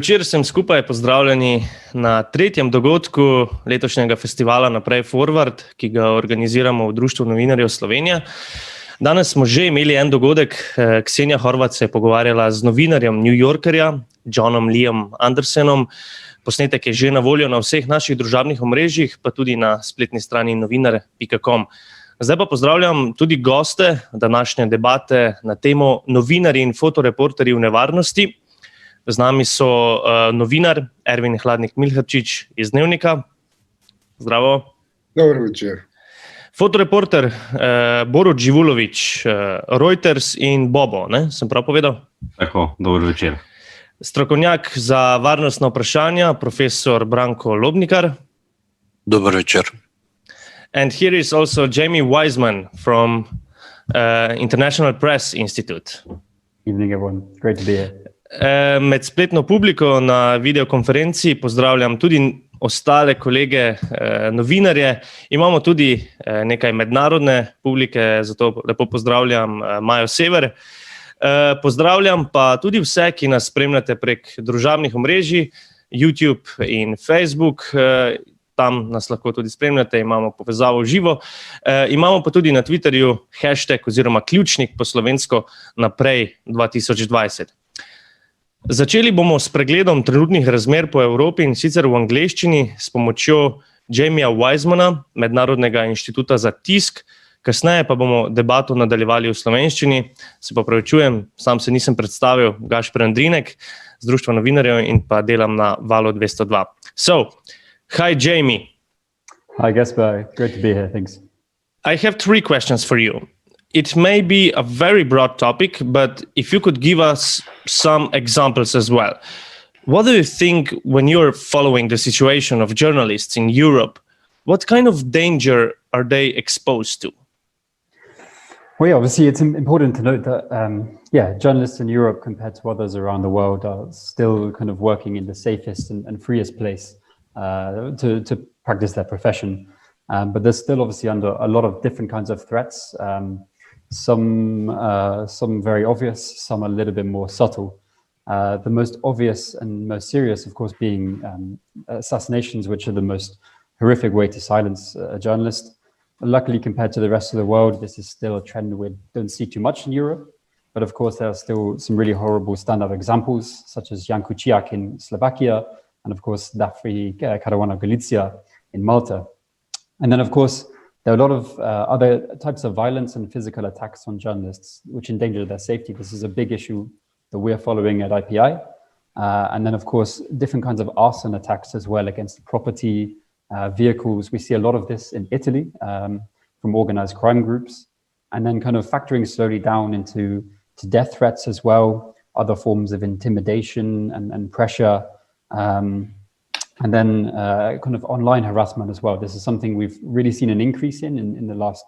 Včeraj sem skupaj pozdravljeni na tretjem dogodku letošnjega festivala Naprej Forward, ki ga organiziramo v Društvu novinarjev Slovenije. Danes smo že imeli en dogodek. Ksenija Horvat se je pogovarjala z novinarjem New Yorkerja, Johnom Leom Andersonom. Posnetek je že na voljo na vseh naših družabnih omrežjih, pa tudi na spletni strani novinar.com. Zdaj pa pozdravljam tudi goste današnje debate na temo novinarji in fotoreporterji v nevarnosti. Z nami so novinar Ervin Hladnik-Milharčič iz Dnevnika. Zdravo. Dobro večer. Fotoreporter Borut Živulović, Reuters in Bobo, ne? Sem prav povedal? Tako, dobro večer. Strokovnjak za varnostna vprašanja, profesor Branko Lobnikar. Dobro večer. And here is also Jamie Wiseman from International Press Institute. Evening, everyone. Great to be here. Med spletno publiko na videokonferenci pozdravljam tudi ostale kolege novinarje. Imamo tudi nekaj mednarodne publike, zato lepo pozdravljam Majo Sever. Pozdravljam pa tudi vse, ki nas spremljate prek družabnih omrežij, YouTube in Facebook. Tam nas lahko tudi spremljate, imamo povezavo v živo. Imamo pa tudi na Twitterju hashtag oziroma ključnik po slovensko Naprej 2020. Začeli bomo s pregledom trenutnih razmer po Evropi in sicer v angleščini s pomočjo Jamieja Wisemana, Mednarodnega inštituta za tisk. Kasneje pa bomo debato nadaljevali v slovenščini. Se pa opravičujem, sam se nisem predstavil, Gašper Andrinek z Društva novinarjev in pa delam na Valu 202. So, hi Jamie. Hi Gaspar, great to be here, thanks. I have three questions for you. It may be a very broad topic, but if you could give us some examples as well. What do you think when you're following the situation of journalists in Europe? What kind of danger are they exposed to? Well, yeah, obviously it's important to note that, journalists in Europe compared to others around the world are still kind of working in the safest and freest place to practice their profession. But they're still obviously under a lot of different kinds of threats. Some very obvious, some a little bit more subtle. The most obvious and most serious, of course, being assassinations, which are the most horrific way to silence a journalist. Luckily, compared to the rest of the world, this is still a trend we don't see too much in Europe. But of course, there are still some really horrible standout examples, such as Jan Kuciak in Slovakia, and of course, Dafri Caruana Galizia in Malta. And then, of course, there are a lot of other types of violence and physical attacks on journalists, which endanger their safety. This is a big issue that we're following at IPI. And then, of course, different kinds of arson attacks as well against property, vehicles. We see a lot of this in Italy from organized crime groups. And then kind of factoring slowly down into death threats as well, other forms of intimidation and pressure. And then kind of online harassment as well. This is something we've really seen an increase in the last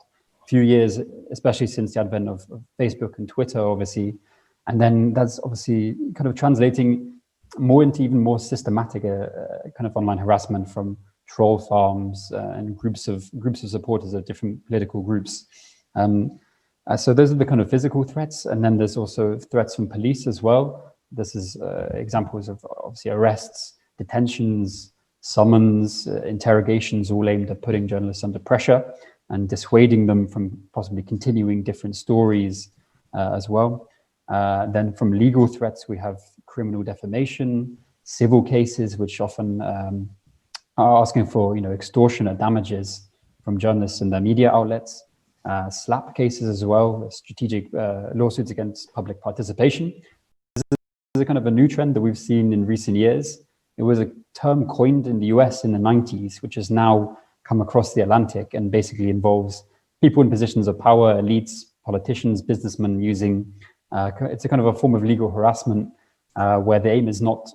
few years, especially since the advent of Facebook and Twitter, obviously. And then that's obviously kind of translating more into even more systematic kind of online harassment from troll farms and groups of supporters of different political groups. So those are the kind of physical threats. And then there's also threats from police as well. This is examples of obviously arrests, detentions, summons, interrogations, all aimed at putting journalists under pressure and dissuading them from possibly continuing different stories as well. Then from legal threats, we have criminal defamation, civil cases, which often are asking for extortionate damages from journalists and their media outlets, SLAPP cases as well, strategic lawsuits against public participation. This is a kind of a new trend that we've seen in recent years. It was a term coined in the US in the 90s, which has now come across the Atlantic and basically involves people in positions of power, elites, politicians, businessmen using, it's a kind of a form of legal harassment where the aim is not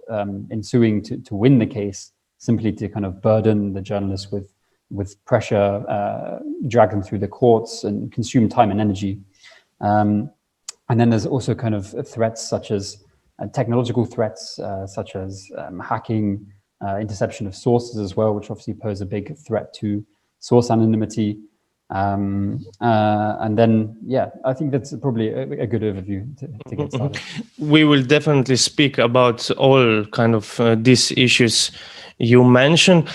in suing to win the case, simply to kind of burden the journalists with pressure, drag them through the courts and consume time and energy. And then there's also kind of threats such as technological threats such as hacking, interception of sources as well, which obviously pose a big threat to source anonymity. And then, yeah, I think that's probably a good overview to get started. We will definitely speak about all kind of these issues you mentioned.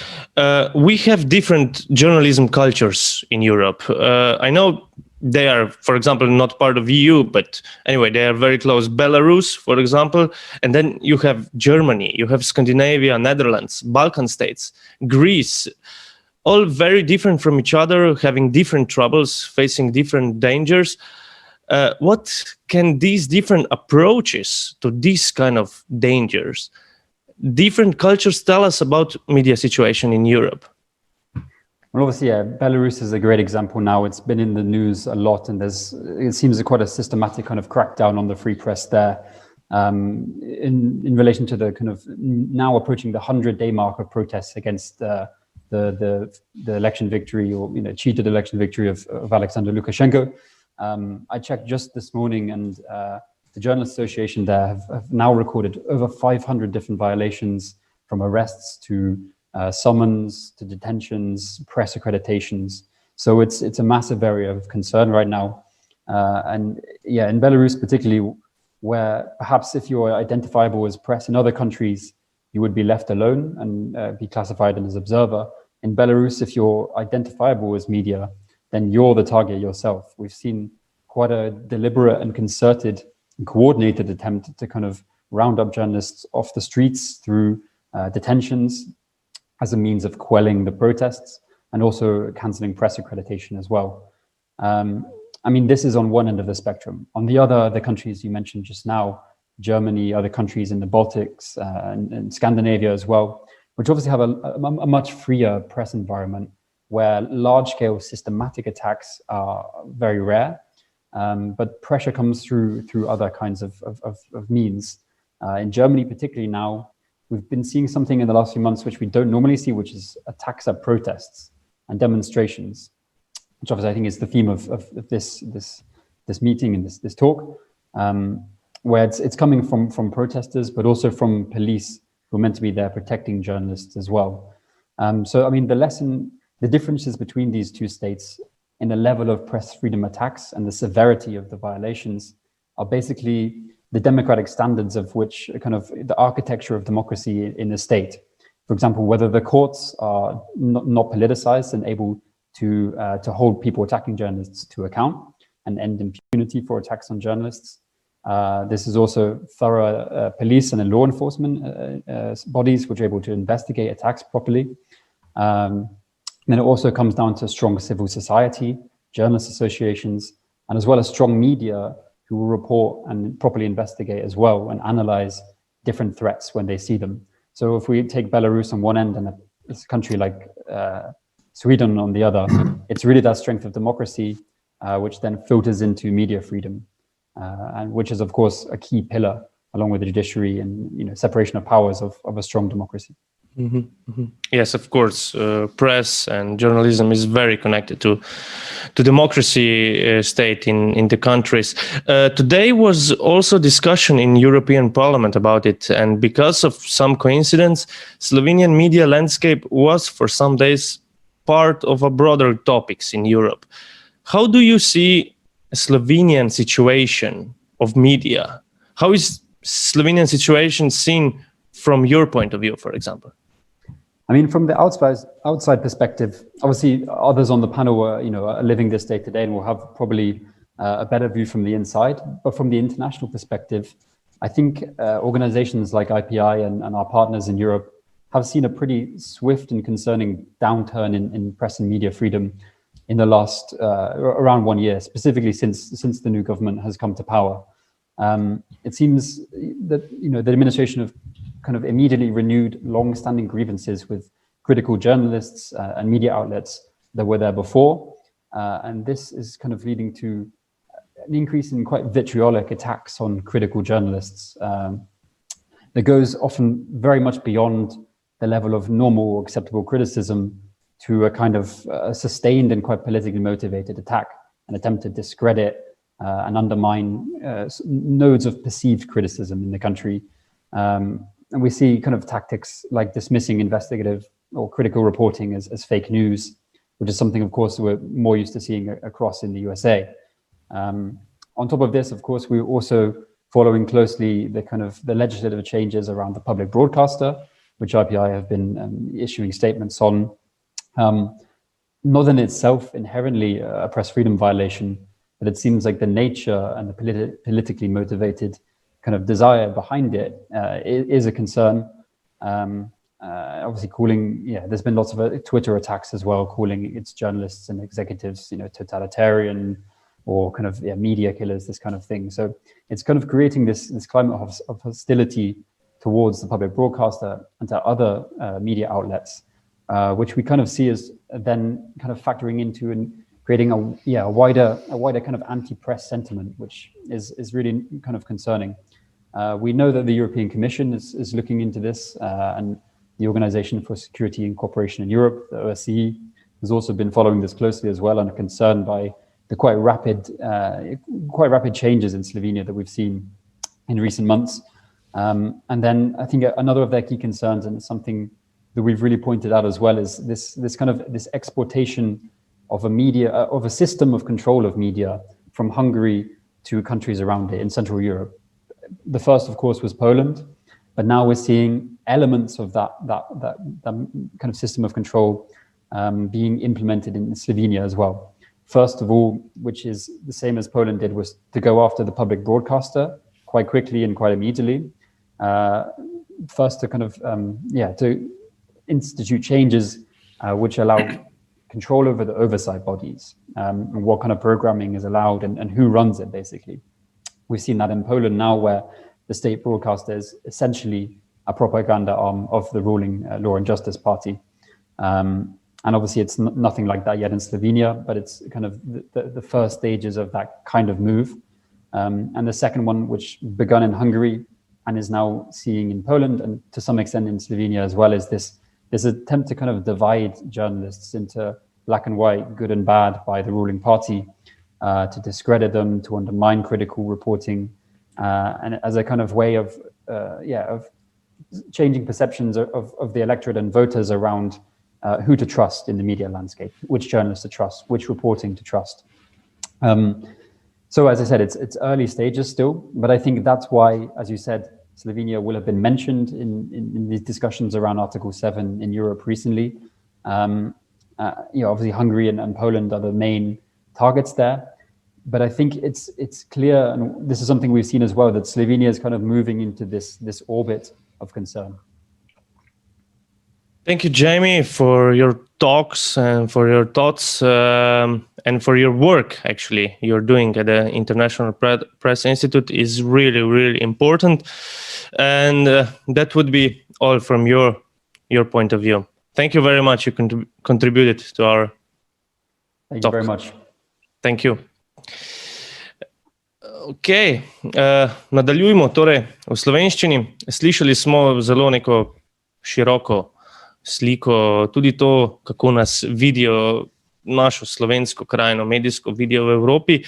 We have different journalism cultures in Europe. I know they are, for example, not part of EU, but anyway, they are very close. Belarus, for example, and then you have Germany, you have Scandinavia, Netherlands, Balkan states, Greece, all very different from each other, having different troubles, facing different dangers. What can these different approaches to these kind of dangers, different cultures tell us about media situation in Europe? Well, obviously, yeah, Belarus is a great example now. It's been in the news a lot, and it seems quite a systematic kind of crackdown on the free press there. In relation to the kind of now approaching the 100-day mark of protests against the election victory, or cheated election victory of Alexander Lukashenko. I checked just this morning, and the Journalists Association there have now recorded over 500 different violations, from arrests to summons to detentions, press accreditations. So it's a massive area of concern right now. And yeah, in Belarus particularly, where perhaps if you're identifiable as press in other countries, you would be left alone and be classified as observer. In Belarus, if you're identifiable as media, then you're the target yourself. We've seen quite a deliberate and concerted and coordinated attempt to kind of round up journalists off the streets through detentions as a means of quelling the protests, and also cancelling press accreditation as well. I mean, this is on one end of the spectrum. On the other, the countries you mentioned just now, Germany, other countries in the Baltics, and Scandinavia as well, which obviously have a much freer press environment, where large-scale systematic attacks are very rare, but pressure comes through other kinds of means. In Germany, particularly now, we've been seeing something in the last few months which we don't normally see, which is attacks at protests and demonstrations, which obviously I think is the theme of this meeting and this talk, where it's coming from protesters, but also from police who are meant to be there protecting journalists as well. So I mean, the differences between these two states in the level of press freedom attacks and the severity of the violations are basically the democratic standards of which kind of the architecture of democracy in the state. For example, whether the courts are not politicized and able to hold people attacking journalists to account and end impunity for attacks on journalists. This is also thorough police and law enforcement bodies which are able to investigate attacks properly. Then it also comes down to strong civil society, journalist associations, and as well as strong media who will report and properly investigate as well and analyze different threats when they see them. So if we take Belarus on one end and a country like Sweden on the other, it's really that strength of democracy which then filters into media freedom, and which is of course a key pillar along with the judiciary and separation of powers of a strong democracy. Mm-hmm, mm-hmm. Yes, of course, press and journalism is very connected to democracy state in the countries. Today was also discussion in European Parliament about it, and because of some coincidence, Slovenian media landscape was for some days part of a broader topics in Europe. How do you see a Slovenian situation of media? How is Slovenian situation seen from your point of view, for example? I mean, from the outside perspective, obviously others on the panel are living this day to day and will have probably a better view from the inside. But from the international perspective, I think organizations like IPI and our partners in Europe have seen a pretty swift and concerning downturn in press and media freedom in the last around 1 year, specifically since the new government has come to power. It seems that the administration of kind of immediately renewed long-standing grievances with critical journalists and media outlets that were there before. And this is kind of leading to an increase in quite vitriolic attacks on critical journalists that goes often very much beyond the level of normal or acceptable criticism to a kind of sustained and quite politically motivated attack, an attempt to discredit and undermine nodes of perceived criticism in the country. And we see kind of tactics like dismissing investigative or critical reporting as fake news, which is something, of course, we're more used to seeing across in the USA. On top of this, of course, we're also following closely the legislative changes around the public broadcaster, which RPI have been issuing statements on. Not in itself inherently a press freedom violation, but it seems like the nature and the politically motivated kind of desire behind it is a concern. Obviously there's been lots of Twitter attacks as well, calling its journalists and executives, totalitarian or kind of media killers, this kind of thing. So it's kind of creating this climate of hostility towards the public broadcaster and to other media outlets, which we kind of see as then kind of factoring into and creating a wider kind of anti-press sentiment, which is really kind of concerning. We know that the European Commission is looking into this, and the Organization for Security and Cooperation in Europe, the OSCE, has also been following this closely as well and are concerned by the quite rapid changes in Slovenia that we've seen in recent months. And then I think another of their key concerns, and something that we've really pointed out as well, is this exportation of a system of control of media from Hungary to countries around it in Central Europe. The first, of course, was Poland, but now we're seeing elements of that kind of system of control being implemented in Slovenia as well. First of all, which is the same as Poland did, was to go after the public broadcaster quite quickly and quite immediately. First to kind of, to institute changes which allow control over the oversight bodies, and what kind of programming is allowed and who runs it, basically. We've seen that in Poland now, where the state broadcaster is essentially a propaganda arm of the ruling Law and Justice Party. And obviously it's nothing like that yet in Slovenia, but it's kind of the first stages of that kind of move. And the second one, which begun in Hungary and is now seeing in Poland and to some extent in Slovenia as well, is this attempt to kind of divide journalists into black and white, good and bad by the ruling party, to discredit them, to undermine critical reporting, and as a kind of way of changing perceptions of the electorate and voters around who to trust in the media landscape, which journalists to trust, which reporting to trust. So as I said, it's early stages still, but I think that's why, as you said, Slovenia will have been mentioned in these discussions around Article 7 in Europe recently. Obviously Hungary and Poland are the main targets there, but I think it's clear, and this is something we've seen as well, that Slovenia is kind of moving into this orbit of concern. Thank you, Jamie, for your talks and for your thoughts, and for your work, actually, you're doing at the International Press Institute is really, really important. And that would be all from your point of view. Thank you very much. You contributed to our Thank talk. you very much. Thank you. Ok, nadaljujmo torej v slovenščini. Slišali smo zelo neko široko sliko, tudi to, kako nas vidijo, našo slovensko krajino, medijsko vidijo v Evropi.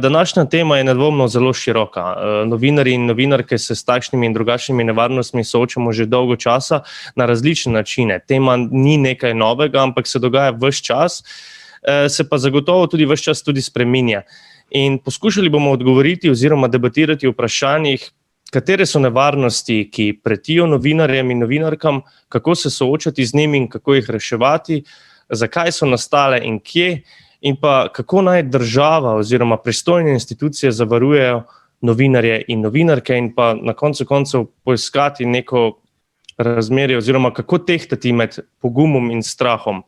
Današnja tema je nedvomno zelo široka. Novinarji in novinarke se s takšnimi in drugačnimi nevarnostmi soočamo že dolgo časa na različne načine. Tema ni nekaj novega, ampak se dogaja ves čas, se pa zagotovo tudi ves čas tudi spreminja. In poskušali bomo odgovoriti oziroma debatirati o vprašanjih, katere so nevarnosti, ki pretijo novinarjem in novinarkam, kako se soočati z njimi in kako jih reševati, zakaj so nastale in kje, in pa kako naj država oziroma pristojne institucije zavarujejo novinarje in novinarke, in pa na koncu koncev poiskati neko razmerje oziroma kako tehtati med pogumom in strahom.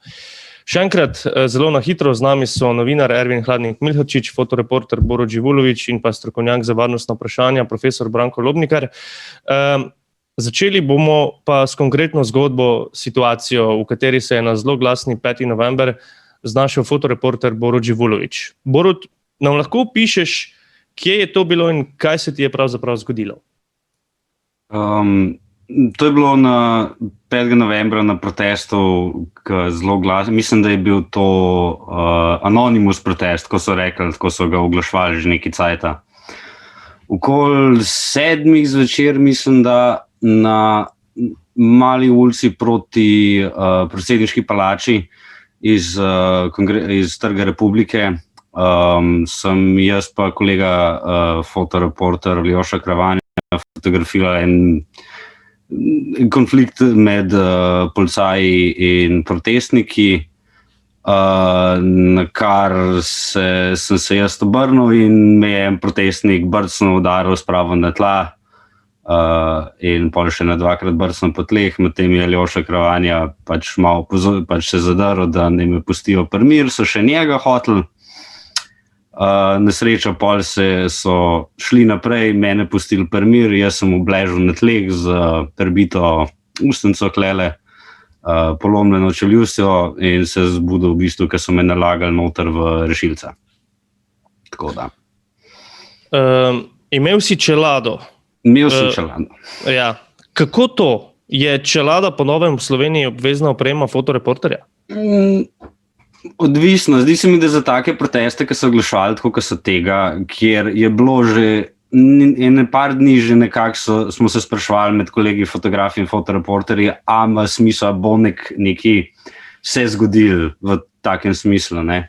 Še enkrat, zelo na hitro, z nami so novinar Ervin Hladnik-Milharčič, fotoreporter Borut Živulović in pa strokovnjak za varnostna vprašanja, profesor Branko Lobnikar. Začeli bomo pa s konkretno zgodbo, situacijo, v kateri se je na zelo glasni 5. november znašel fotoreporter Borut Živulović. Borut, nam lahko opišeš, kje je to bilo in kaj se ti je pravzaprav zgodilo? To je bilo na 5. novembra na protestu, zelo glasno. Mislim, da je bil to anonimus protest, ko so rekli, ko so ga oglaševali že nekaj cajta. Okoli 7. zvečer, mislim, da na Mali ulici proti predsedniški palači iz Trga Republike. Sem jaz pa kolega fotoreporter Ljoša Kravanja fotografiral en konflikt med policaji in protestniki, na kar sem se jaz obrnil in me je en protestnik brcnil, udaril s pravo na tla in pol še na dvakrat brcnil po tleh, medtem je Ljoša Kravanja pač malo se zadaril, da ne me pustijo pri miru, so še njega hoteli. Na srečo pol so šli naprej, mene pustili pri miru, jaz sem obležal na tleh z prebito ustnico klele, polomljeno čeljustjo in se zbudil v bistvu, ker so me nalagali noter v rešilca. Tako da. Imel si čelado. Imel sem čelado. Ja. Kako to? Je čelada po novem v Sloveniji obvezna oprema fotoreporterja? Odvisno. Zdi se mi, da za take proteste, ki so oglaševali tako, kot so tega, kjer je bilo že ene par dni že nekako smo se spraševali med kolegi fotografi in fotoreporterji, a ima smisel, a bo neki se zgodil v takem smislu, ne.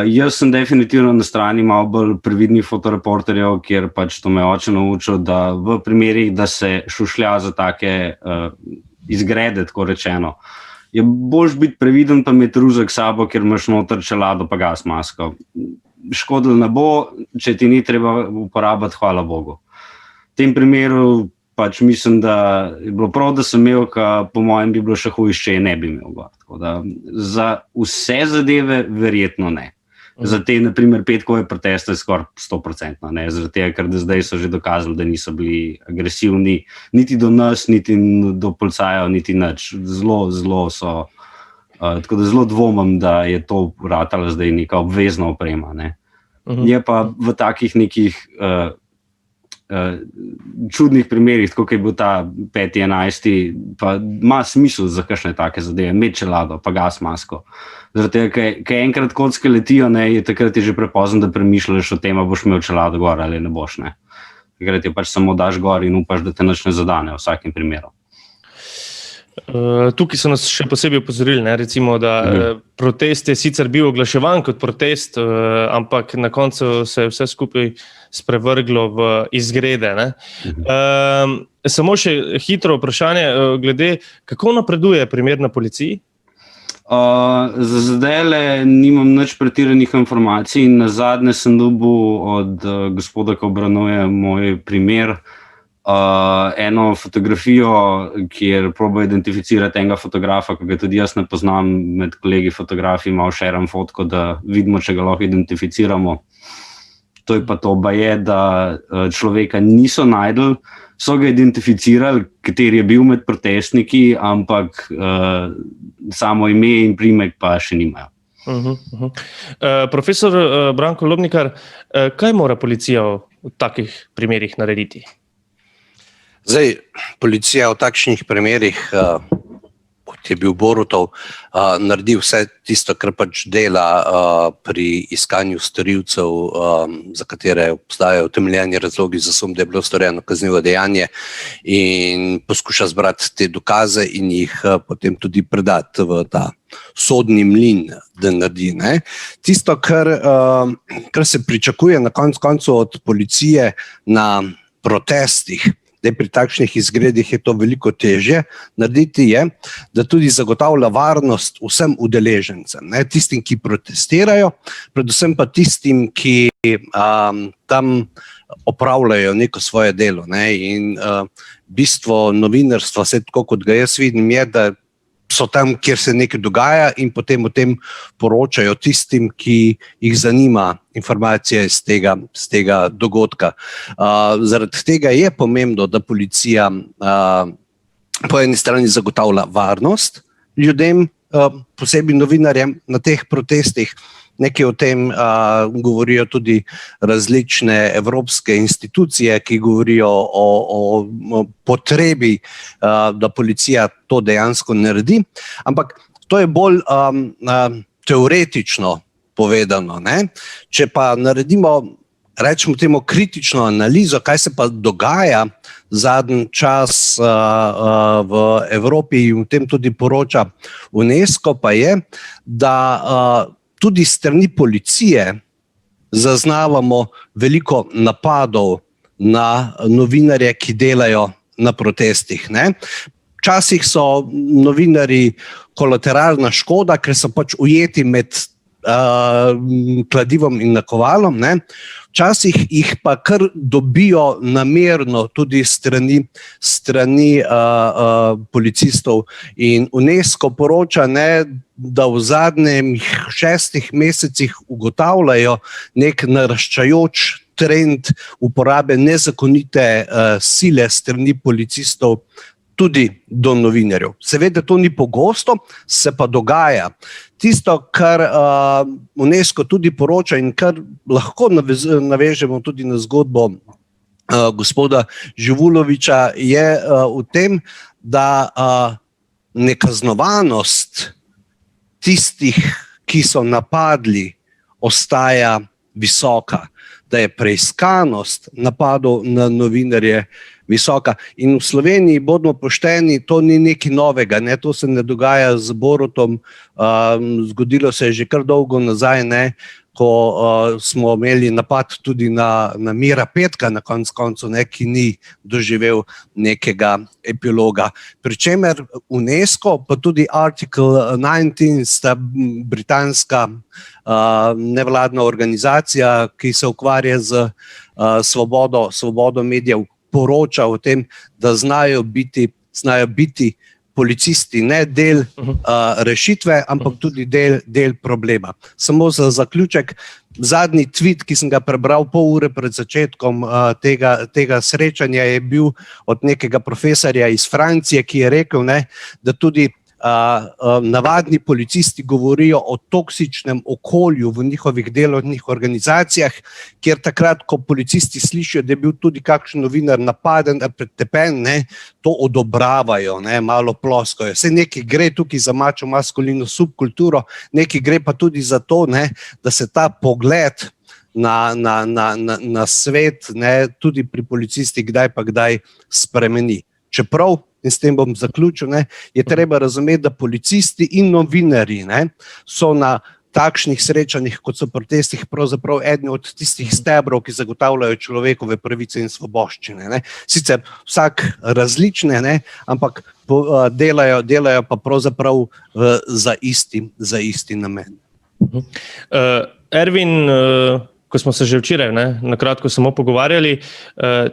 Jaz sem definitivno na strani malo bolj previdnih fotoreporterjev, kjer pač to me oče naučil, da v primerih, da se šušlja za take izgrede, tako rečeno, je boljš biti previden pa imeti ruzak s sabo, ker imaš noter čelado pa gas masko. Škodilo ne bo, če ti ni treba uporabiti, hvala Bogu. V tem primeru pač mislim, da je bilo prav, da sem imel, po mojem bi bilo še hujše, če je ne bi imel. Tako da za vse zadeve verjetno ne. Za te, na primer, petkove proteste skoraj 100%, ne, zaradi tega, ker zdaj so že dokazali, da niso bili agresivni, niti do nas, niti do policajev, niti nič. Zelo so, tako da zelo dvomim, da je to ratala zdaj neka obvezna oprema, ne. Je pa v takih nekih čudnih primerih, tako kot je bil ta 5.11., pa ima smisel za kakšne take zadeve, imeti čelado, pa gas masko. Zaradi tega, ker enkrat kocke letijo, ne, je takrat je že prepozno, da premišljaš o tem, a boš imel čelado gor ali ne boš, ne. Takrat je pač samo daš gor in upaš, da te nič ne zadane v vsakem primeru. Tukaj so nas še posebej opozorili, ne, recimo, da protest je sicer bil oglaševan kot protest, ampak na koncu se je vse skupaj sprevrglo v izgrede, ne. Samo še hitro vprašanje glede, kako napreduje primer na policiji? Za zdajle nimam nič pretiranih informacij in nazadnje sem dobil od gospoda, ko obravnuje moj primer, eno fotografijo, kjer proba identificirati enega fotografa, ki ga tudi jaz ne poznam, med kolegi fotografi malo šeram fotko, da vidimo, če ga lahko identificiramo. To je pa to, da človeka niso našli, so ga identificirali, kateri je bil med protestniki, ampak samo ime in priimek pa še nimajo. Profesor Branko Lobnikar, kaj mora policija v takih primerih narediti? Zdaj, policija v takšnih primerih, kot je bil Borutov, naredi vse tisto, kar pač dela pri iskanju storilcev, za katere obstajajo utemeljeni razlogi za sum, da je bilo storjeno kaznivo dejanje, in poskuša zbrati te dokaze in jih potem tudi predati v ta sodni mlin, da naredi, ne. Tisto, kar se pričakuje na koncu od policije na protestih, da pri takšnih izgredih je to veliko težje narediti, je, da tudi zagotavlja varnost vsem udeležencem, ne, tistim, ki protestirajo, predvsem pa tistim, ki tam opravljajo neko svoje delo, ne, in bistvo novinarstva, vse tako kot ga jaz vidim, je, da so tam, kjer se nekaj dogaja in potem o tem poročajo tistim, ki jih zanima informacija iz tega dogodka. Zaradi tega je pomembno, da policija po eni strani zagotavlja varnost ljudem, posebej novinarjem na teh protestih. Nekaj o tem govorijo tudi različne evropske institucije, ki govorijo o potrebi, da policija to dejansko naredi, ampak to je bolj teoretično povedano, ne? Če pa naredimo rečemo temu, kritično analizo, kaj se pa dogaja zadnji čas v Evropi in v tem tudi poroča UNESCO, pa je, da tudi strani policije zaznavamo veliko napadov na novinarje, ki delajo na protestih. Ne? Včasih so novinarji kolateralna škoda, ker so pač ujeti med kladivom in nakovalom, ne? Včasih jih pa kar dobijo namerno tudi strani policistov. In UNESCO poroča, ne, da v zadnjih 6 mesecih ugotavljajo nek naraščajoč trend uporabe nezakonite sile strani policistov tudi do novinarjev. Seveda to ni pogosto, se pa dogaja. Tisto, kar UNESCO tudi poroča in kar lahko navežemo tudi na zgodbo gospoda Živulovića, je v tem, da nekaznovanost tistih, ki so napadli, ostaja visoka, da je preiskanost napadov na novinarje visoka. In v Sloveniji, bodimo pošteni, to ni nekaj novega, ne? To se ne dogaja z Borutom, zgodilo se je že kar dolgo nazaj, ne? Ko smo imeli napad tudi na Mira Petka na koncu, ne? Ki ni doživel nekega epiloga. Pričemer UNESCO, pa tudi Article 19, sta britanska nevladna organizacija, ki se ukvarja z svobodo medijev, poroča o tem, da znajo biti policisti ne del rešitve, ampak tudi del problema. Samo za zaključek, zadnji tweet, ki sem ga prebral pol ure pred začetkom tega srečanja, je bil od nekega profesorja iz Francije, ki je rekel, ne, da tudi navadni policisti govorijo o toksičnem okolju v njihovih delovnih organizacijah, kjer takrat, ko policisti slišijo, da je bil tudi kakšen novinar napaden, pretepen, ne, to odobravajo, ne, malo ploskajo. Saj nekaj gre tukaj za mačo maskulino subkulturo, nekaj gre pa tudi za to, ne, da se ta pogled na svet, ne, tudi pri policistih kdaj pa kdaj spremeni. Čeprav, in s tem bom zaključil, ne, je treba razumeti, da policisti in novinarji, ne, so na takšnih srečanjih, kot so protestih, pravzaprav eni od tistih stebrov, ki zagotavljajo človekove pravice in svoboščine. Ne. Sicer vsak različne, ne, ampak delajo pa pravzaprav za isti namen. Ervin, ko smo se že včeraj na kratko samo pogovarjali,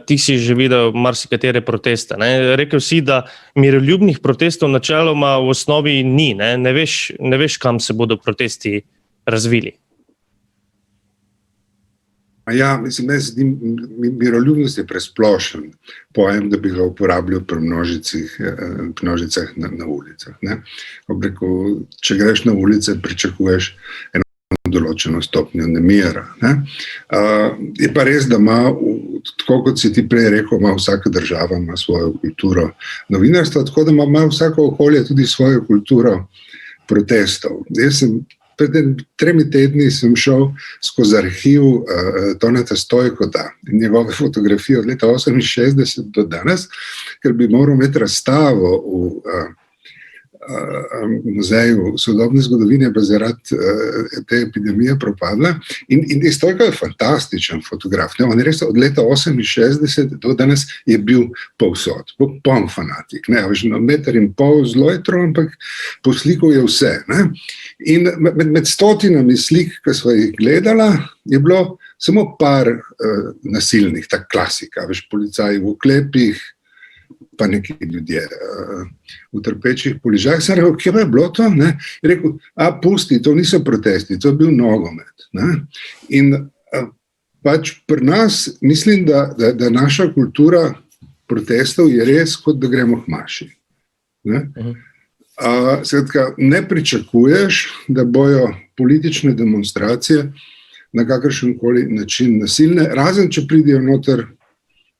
ti si že videl marsikatere proteste. Rekel si, da miroljubnih protestov načeloma v osnovi ni. Ne veš, kam se bodo protesti razvili. Ja, mislim, meni se zdi, miroljubnost je presplošen pojem, da bi ga uporabljal pri množicah na ulicah. Ne? Rekel, če greš na ulice, pričakuješ določeno stopnjo nemira. Ne? Je pa res, da ima, tako kot si ti prej rekel, ima vsaka država ima svojo kulturo novinarstva, tako da ima vsako okolje tudi svojo kulturo protestov. Jaz sem pred 3 tedni sem šel skozi arhiv Toneta Stojkota in njegove fotografije od leta 1968 do danes, ker bi moral imeti razstavo v muzeju sodobne zgodovine, pa zaradi te epidemije propadla. In Stojko je fantastičen fotograf. Ne? On je res od leta 1968 do danes je bil povsod, popoln fanatik. Ne? 1,5 metra zelo jetro, ampak poslikal je vse. Ne? In med stotinami slik, ki smo jih gledala, je bilo samo par nasilnih, tak klasika, policaji v oklepih, pa neki ljudje v trpečih položajih. Sem rekel, kje pa je bilo to? Ne? Je rekel, pusti, to niso protesti, to je bil nogomet. Ne? In pač pri nas, mislim, da naša kultura protestov je res, kot da gremo k maši. Ne? Skratka, ne pričakuješ, da bojo politične demonstracije na kakršenkoli način nasilne, razen če pridejo noter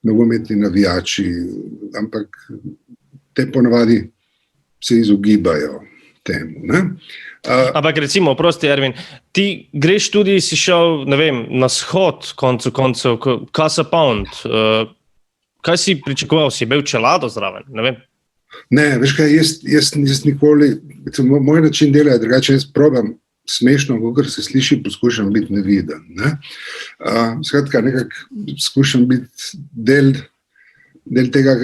nogometni navijači, ampak te ponavadi se izogibajo temu. Ne? Ampak recimo, oprosti Ervin, ti greš tudi, si šel, ne vem, na shod koncu koncev, Casa Pound. Kaj si pričakoval? Si bil čelado zraven? Ne vem. Ne, veš kaj, jaz nikoli, moj način dela je drugače, jaz probam smešno, kakor se sliši, poskušam biti neviden. Ne? Skratka, nekako skušam biti del tega,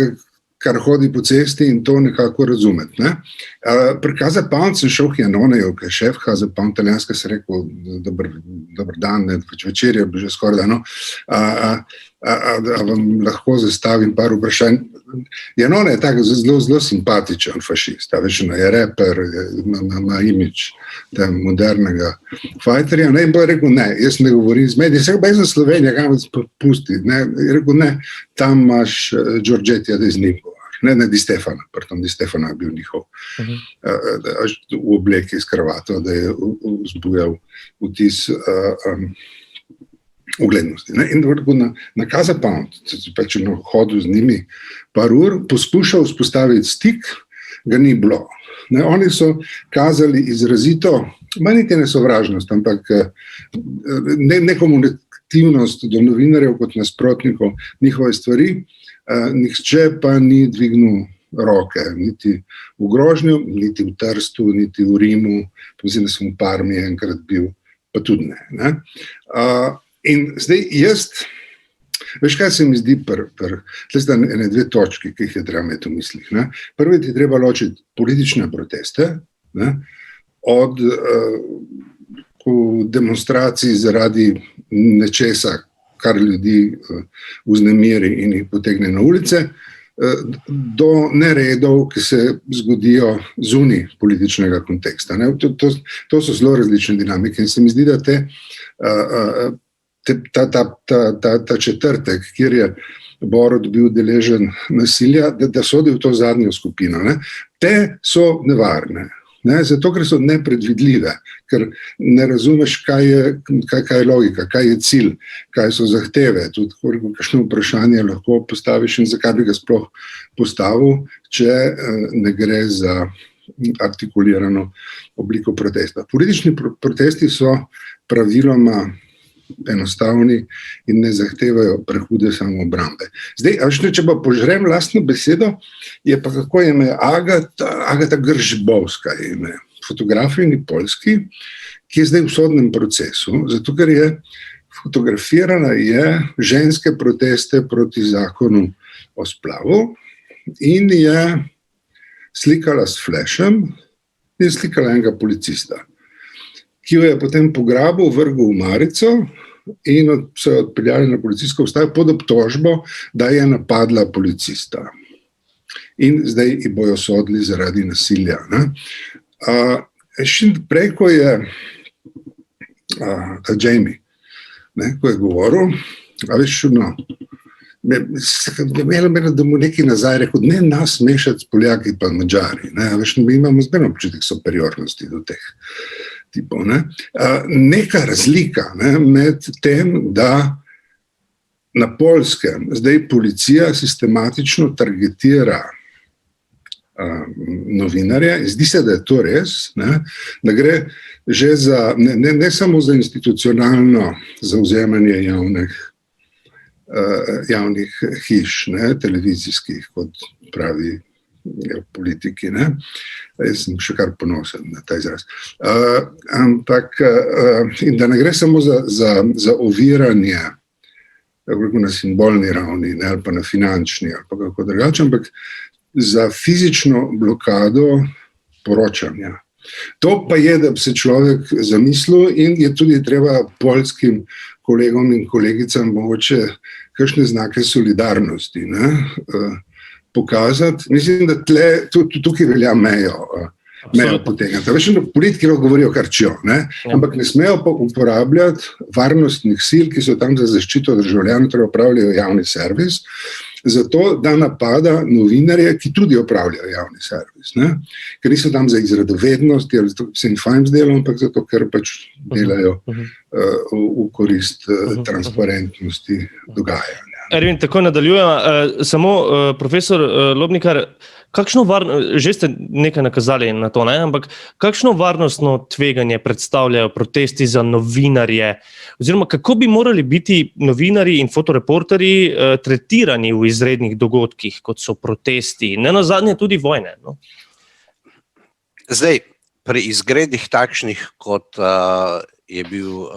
kar hodi po cesti in to nekako razumeti. Ne? Pri Casa Pound sem šel k Janoneju, ki je šef Casa Pound, italijanska, se rekel, dober dan, večer je že skoraj dano, a vam lahko zastavim par vprašanj. Janone je tako zelo simpatičen fašist, veš, je reper, ima imidž modernega fajterja. In bo rekel, ne, jaz ne govorim z mediji, se pa jaz na Slovenija, kaj me pusti. Je rekel, ne, tam imaš Giorgetija Desnipo. Ne, Di Stefano, pardon, Di Stefano je bil njihov v obleki s kravato, da je vzbujal vtis uglednosti. In na Casa Pound, pač na hodu z njimi par ur, poskušal vzpostaviti stik, ga ni bilo. Oni so kazali izrazito, niti ne sovražnost, ampak ne komunikativnost do novinarjev kot nasprotnikov njihove stvari, nihče pa ni dvignil roke, niti v Grožnju, niti v Trstu, niti v Rimu, mislim, da sem v Parmi enkrat bil, pa tudi ne. In zdaj jaz, veš kaj se mi zdi, tle sta ene dve točki, ki jih je treba imeti v mislih. Prvi je treba ločiti politične proteste od demonstracij zaradi nečesa, kar ljudi vznemiri in jih potegne na ulice, do neredov, ki se zgodijo zunaj političnega konteksta. To so zelo različne dinamike in se mi zdi, da ta četrtek, kjer je Borut bil deležen nasilja, da sodi v to zadnjo skupino. Te so nevarne. Zato, ker so nepredvidljive, ker ne razumeš, kaj je logika, kaj je cilj, kaj so zahteve. Tudi, kakšno vprašanje lahko postaviš in zakaj bi ga sploh postavil, če ne gre za artikulirano obliko protesta. Politični protesti so praviloma enostavni in ne zahtevajo prehude samoobrambe. Zdaj, če pa požrem lastno besedo, je pa kako ime Agata Gržibovska, ime fotografinji Poljski, ki je zdaj v sodnem procesu, zato ker je fotografirala ženske proteste proti zakonu o splavu in je slikala s flešem in slikala enega policista, ki jo je potem pograbil, vrgel v marico in so jo odpeljali na policijsko postajo pod obtožbo, da je napadla policista. In zdaj ji bojo sodili zaradi nasilja. Še prej, ko je Jamie, ko je govoril, veš, da mu nekaj nazaj rekel, ne nas mešati s Poljaki pa Madžari. Mi imamo zmerno občutek superiornosti do teh tipov. Neka razlika med tem, da na Poljskem zdaj policija sistematično targetira novinarje, zdi se, da je to res, da gre že za, ne samo za institucionalno zavzemanje javnih hiš, televizijskih, kot pravi politiki. Jaz sem še kar ponosen na ta izraz. Ampak, in da ne gre samo za oviranje na simbolni ravni, ali pa na finančni, ali pa kako drugače, ampak za fizično blokado poročanja. To pa je, da bi se človek zamislil in je tudi treba poljskim kolegom in kolegicam mogoče kakšne znake solidarnosti pokazati. Mislim, da tukaj velja mejo potegnati. Veš, da politiki lahko govorijo kar čijo, ampak ne smejo pa uporabljati varnostnih sil, ki so tam za zaščito državljanov, torej opravljajo javni servis, zato da napada novinarje, ki tudi opravljajo javni servis. Ker niso tam za izradovednost, ali zato se jim fajn zdelo, ampak zato, ker pač delajo v korist transparentnosti dogajanja. Ervin, takoj nadaljujem. Samo profesor Lobnikar, že ste nekaj nakazali na to, ne? Ampak kakšno varnostno tveganje predstavljajo protesti za novinarje? Oziroma, kako bi morali biti novinarji in fotoreporterji tretirani v izrednih dogodkih, kot so protesti, ne nazadnje tudi vojne? No? Zdaj, pri izgredih takšnih, kot je bil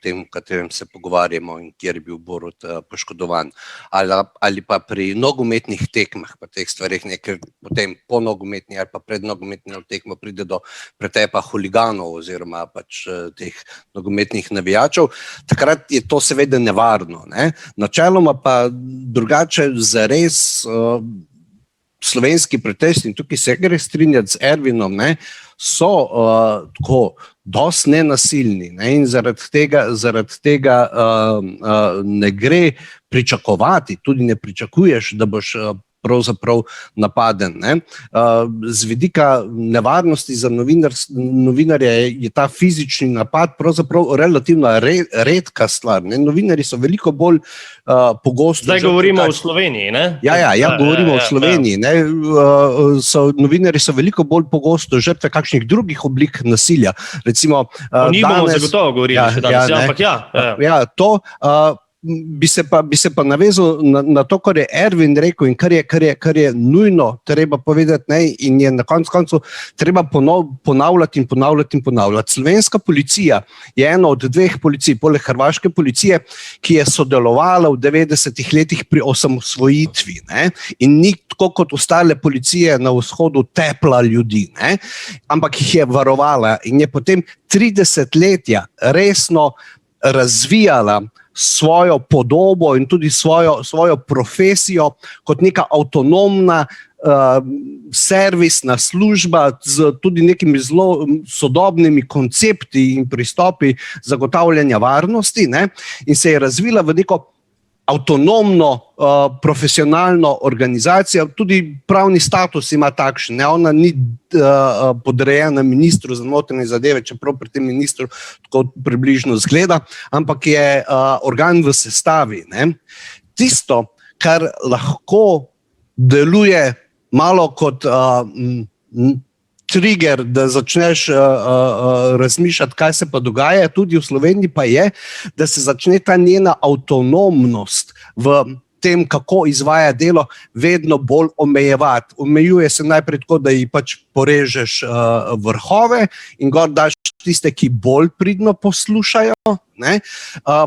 tem, v katerem se pogovarjamo in kjer je bil Borut poškodovan, ali pa pri nogometnih tekmah, pa teh stvarih nekaj potem po nogometni ali pa pred nogometno tekmo pride do pretepa huliganov oziroma pač teh nogometnih navijačev, takrat je to seveda nevarno, ne? Načeloma pa drugače zares slovenski protesti, in tukaj se gre strinjati z Ervinom, ne, so tako dosti nenasilni, ne, in zaradi tega ne gre pričakovati, tudi ne pričakuješ, da boš pravzaprav napaden, ne. Z vidika nevarnosti za novinarje je ta fizični napad pravzaprav relativno redka stvar, ne. Novinarji so veliko bolj pogosto... Zdaj govorimo o Sloveniji, ne? Ja, govorimo o Sloveniji, ne. Novinarji so veliko bolj pogosto žrtve kakšnih drugih oblik nasilja. Recimo, o njih bomo zagotovo govorili še danes, ampak ja. Ja, to... Bi se pa navezal na to, kar je Ervin rekel in kar je nujno treba povedati, ne, in je na koncu treba ponavljati. Slovenska policija je ena od dveh policij, poleg hrvaške policije, ki je sodelovala v 90-ih letih pri osamosvojitvi, ne, in ni tako kot ostale policije na vzhodu tepla ljudi, ne, ampak jih je varovala in je potem 30-letja resno razvijala svojo podobo in tudi svojo profesijo kot neka avtonomna servisna služba z tudi nekimi zelo sodobnimi koncepti in pristopi zagotavljanja varnosti, ne, in se je razvila v neko avtonomno, profesionalno organizacijo, tudi pravni status ima takšen, ne, ona ni podrejena ministru za notranje zadeve, čeprav pri tem ministru tako približno zgleda, ampak je organ v sestavi, ne. Tisto, kar lahko deluje malo kot trigger, da začneš razmišljati, kaj se pa dogaja, tudi v Sloveniji pa je, da se začne ta njena avtonomnost v tem, kako izvaja delo, vedno bolj omejevati. Omejuje se najprej tako, da ji pač porežeš vrhove in gor daš tiste, ki bolj pridno poslušajo, ne?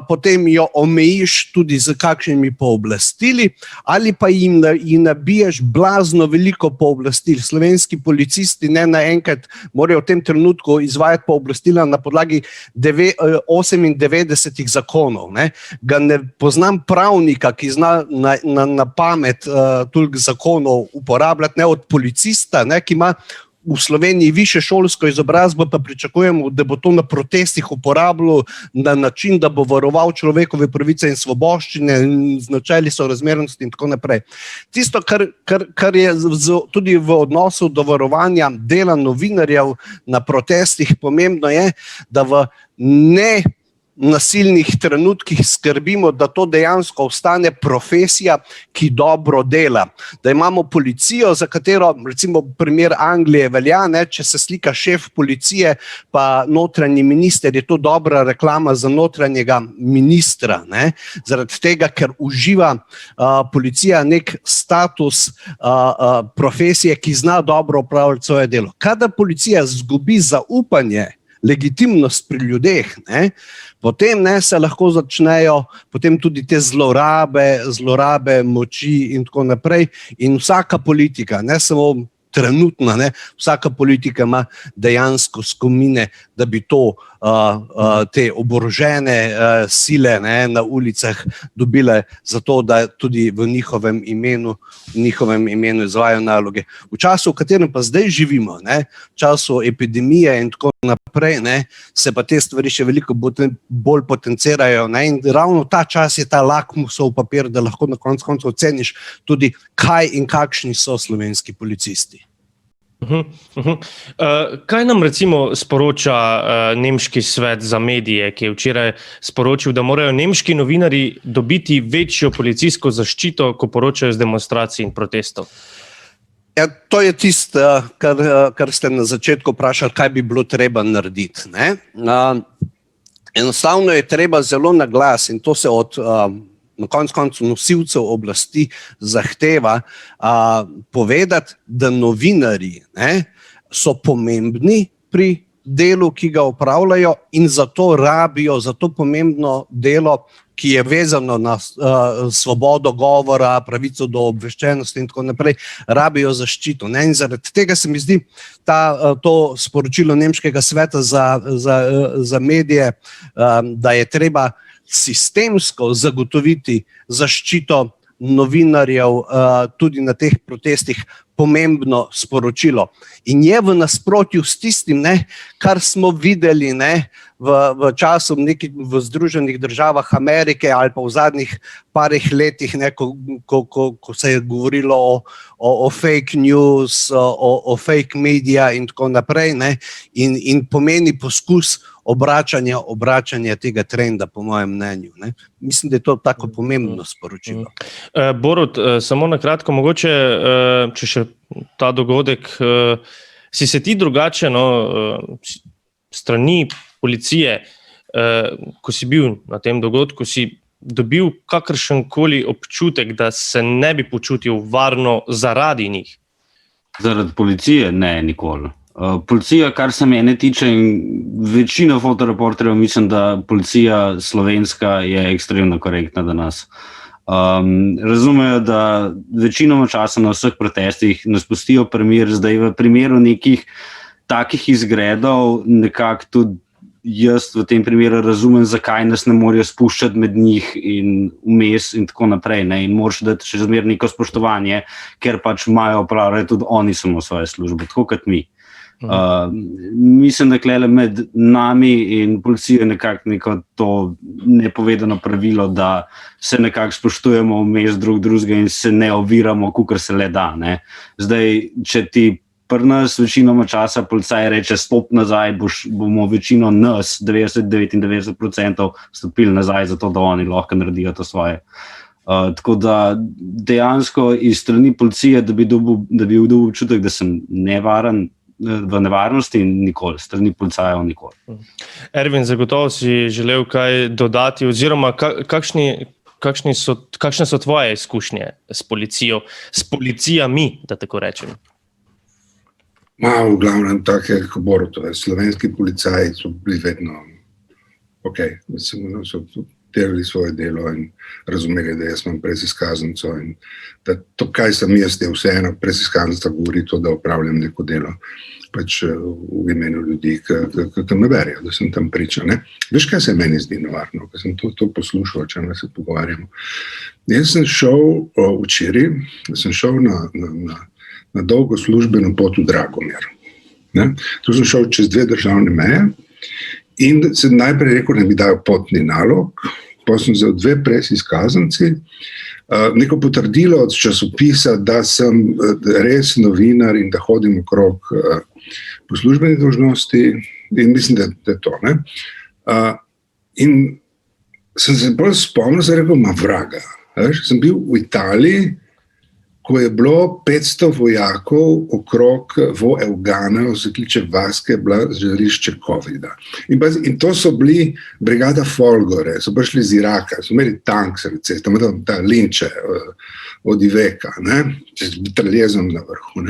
Potem jo omejiš tudi z kakšnimi pooblastili ali pa jim nabiješ blazno veliko pooblastil. Slovenski policisti ne naenkrat morajo v tem trenutku izvajati pooblastila na podlagi 98 zakonov. Ne? Ga ne poznam pravnika, ki zna na pamet toliko zakonov uporabljati, ne, od policista, ne, ki ima v Sloveniji višje šolsko izobrazbo, pa pričakujemo, da bo to na protestih uporabljal na način, da bo varoval človekove pravice in svoboščine, z načeli sorazmernosti in tako naprej. Tisto, kar je tudi v odnosu do varovanja dela novinarjev na protestih pomembno je, da v nasilnih trenutkih skrbimo, da to dejansko ostane profesija, ki dobro dela. Da imamo policijo, za katero, recimo primer Anglije velja, ne, če se slika šef policije pa notranji minister, je to dobra reklama za notranjega ministra, ne, zaradi tega, ker uživa policija nek status profesije, ki zna dobro opravljati svoje delo. Kadar policija izgubi zaupanje, legitimnost pri ljudeh, ne, potem se lahko začnejo potem tudi te zlorabe moči in tako naprej. In vsaka politika, ne samo trenutna, ne, vsaka politika ima dejansko skomine, da bi te oborožene sile, ne, na ulicah dobile zato, da tudi v njihovem imenu izvajajo naloge. V času, v katerem pa zdaj živimo, ne, v času epidemije in tako naprej, ne, se pa te stvari še veliko bolj potencirajo, ne, in ravno ta čas je ta lakmusov papir, da lahko na koncu oceniš tudi, kaj in kakšni so slovenski policisti. Kaj nam recimo sporoča nemški svet za medije, ki je včeraj sporočil, da morajo nemški novinarji dobiti večjo policijsko zaščito, ko poročajo z demonstracij in protestov? Ja, to je tisto, kar ste na začetku vprašali, kaj bi bilo treba narediti. Ne? Enostavno je treba zelo na glas, in to se od na koncu nosilcev oblasti zahteva, povedati, da novinarji so pomembni pri delu, ki ga opravljajo, in zato rabijo, za to pomembno delo, ki je vezano na svobodo govora, pravico do obveščenosti in tako naprej, rabijo zaščito. In zaradi tega se mi zdi to sporočilo Nemškega sveta za medije, da je treba sistemsko zagotoviti zaščito novinarjev tudi na teh protestih, pomembno sporočilo. In je v nasprotju s tistim, kar smo videli v času v Združenih državah Amerike ali pa v zadnjih parih letih, ko se je govorilo o fake news, o fake media in tako naprej, in pomeni poskus obračanja tega trenda, po mojem mnenju. Mislim, da je to tako pomembno sporočilo. Borut, samo na kratko, mogoče, če še ta dogodek, si se ti drugače strani policije, ko si bil na tem dogodku, si dobil kakršenkoli občutek, da se ne bi počutil varno zaradi njih? Zaradi policije? Ne, nikoli. Policija, kar se mene tiče, in večina fotoreporterjev, mislim, da policija slovenska je ekstremno korektna do nas. Razumejo, da večinoma časa na vseh protestih nas pustijo primer, zdaj v primeru nekih takih izgredov nekako tudi jaz v tem primeru razumem, zakaj nas ne morejo spuščati med njih in vmes in tako naprej. In moraš dati še zmeraj neko spoštovanje, ker pač imajo opravljati tudi oni samo svoje službe, tako kot mi. Mislim, da klele med nami in policijo je nekako to nepovedano pravilo, da se nekako spoštujemo vmes drugega in se ne oviramo, kakor se le da. Zdaj, če ti pri nas večinoma časa policaj reče stop nazaj, bomo večino nas, 99% stopili nazaj, zato da oni lahko naredijo to svoje. Tako da dejansko iz strani policije, da bi dobil občutek, da sem nevaren, v nevarnosti, nikoli, strani policajev nikoli. Ervin, zagotovo si želel kaj dodati, oziroma kakšne so tvoje izkušnje s policijo, s policijami, da tako rečem? V glavnem take, kot Borutove, slovenski policaji so bili vedno so delali svoje delo in razumeli, da jaz imam presizkaznico in da to, kaj sem jaz, je vseeno, presizkaznica govori to, da opravljam neko delo pač v imenu ljudi, ki me berijo, da sem tam priča. Veš, kaj se meni zdi nevarno, ko sem to poslušal, če se pogovarjamo. Jaz sem šel včeraj, na dolgo službeno pot v Dragomir. Tu sem šel čez 2 državne meje in sem najprej rekel, da mi dajo potni nalog, pa sem vzel 2 presizkaznici, neko potrdilo od časopisa, da sem res novinar in da hodim okrog po službeni dolžnosti in mislim, da je to. In sem se bolj spomnil, da sem rekel, vraga. Sem bil v Italiji, ko je bilo 500 vojakov okrog Evgana, se kliče Vaske, bila žarišče COVID-a. In to so bili brigada Folgore, so prišli iz Iraka, so imeli tank, tam ta linče od Iveka, z mitraljezom na vrhu.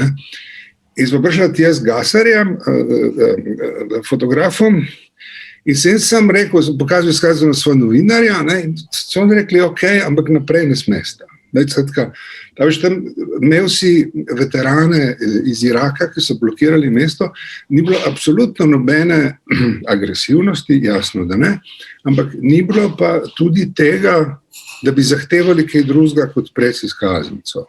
In smo prišli tja z gasarjem, fotografom, in sem rekel, sem pokazal izkazano svoje novinarja, in so oni rekli, ampak naprej ne smeste. Imel si veterane iz Iraka, ki so blokirali mesto, ni bilo absolutno nobene agresivnosti, jasno, da ne, ampak ni bilo pa tudi tega, da bi zahtevali kaj drugega kot presizkaznico.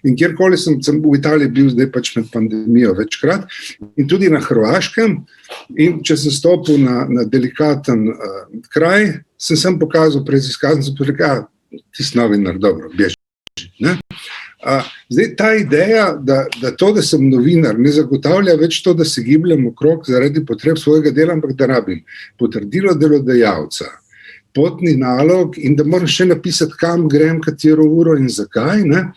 In kjerkoli sem v Italiji bil zdaj pač med pandemijo večkrat in tudi na Hrvaškem, in če sem stopil na delikaten kraj, sem pokazal presizkaznico, pa rekel, ti si novinar, dobro, bježi. Zdaj, ta ideja, da to, da sem novinar, ne zagotavlja več to, da se gibljem okrog zaradi potreb svojega dela, ampak da rabim potrdilo delodajalca, potni nalog in da moram še napisati, kam grem, katero uro in zakaj. Ne?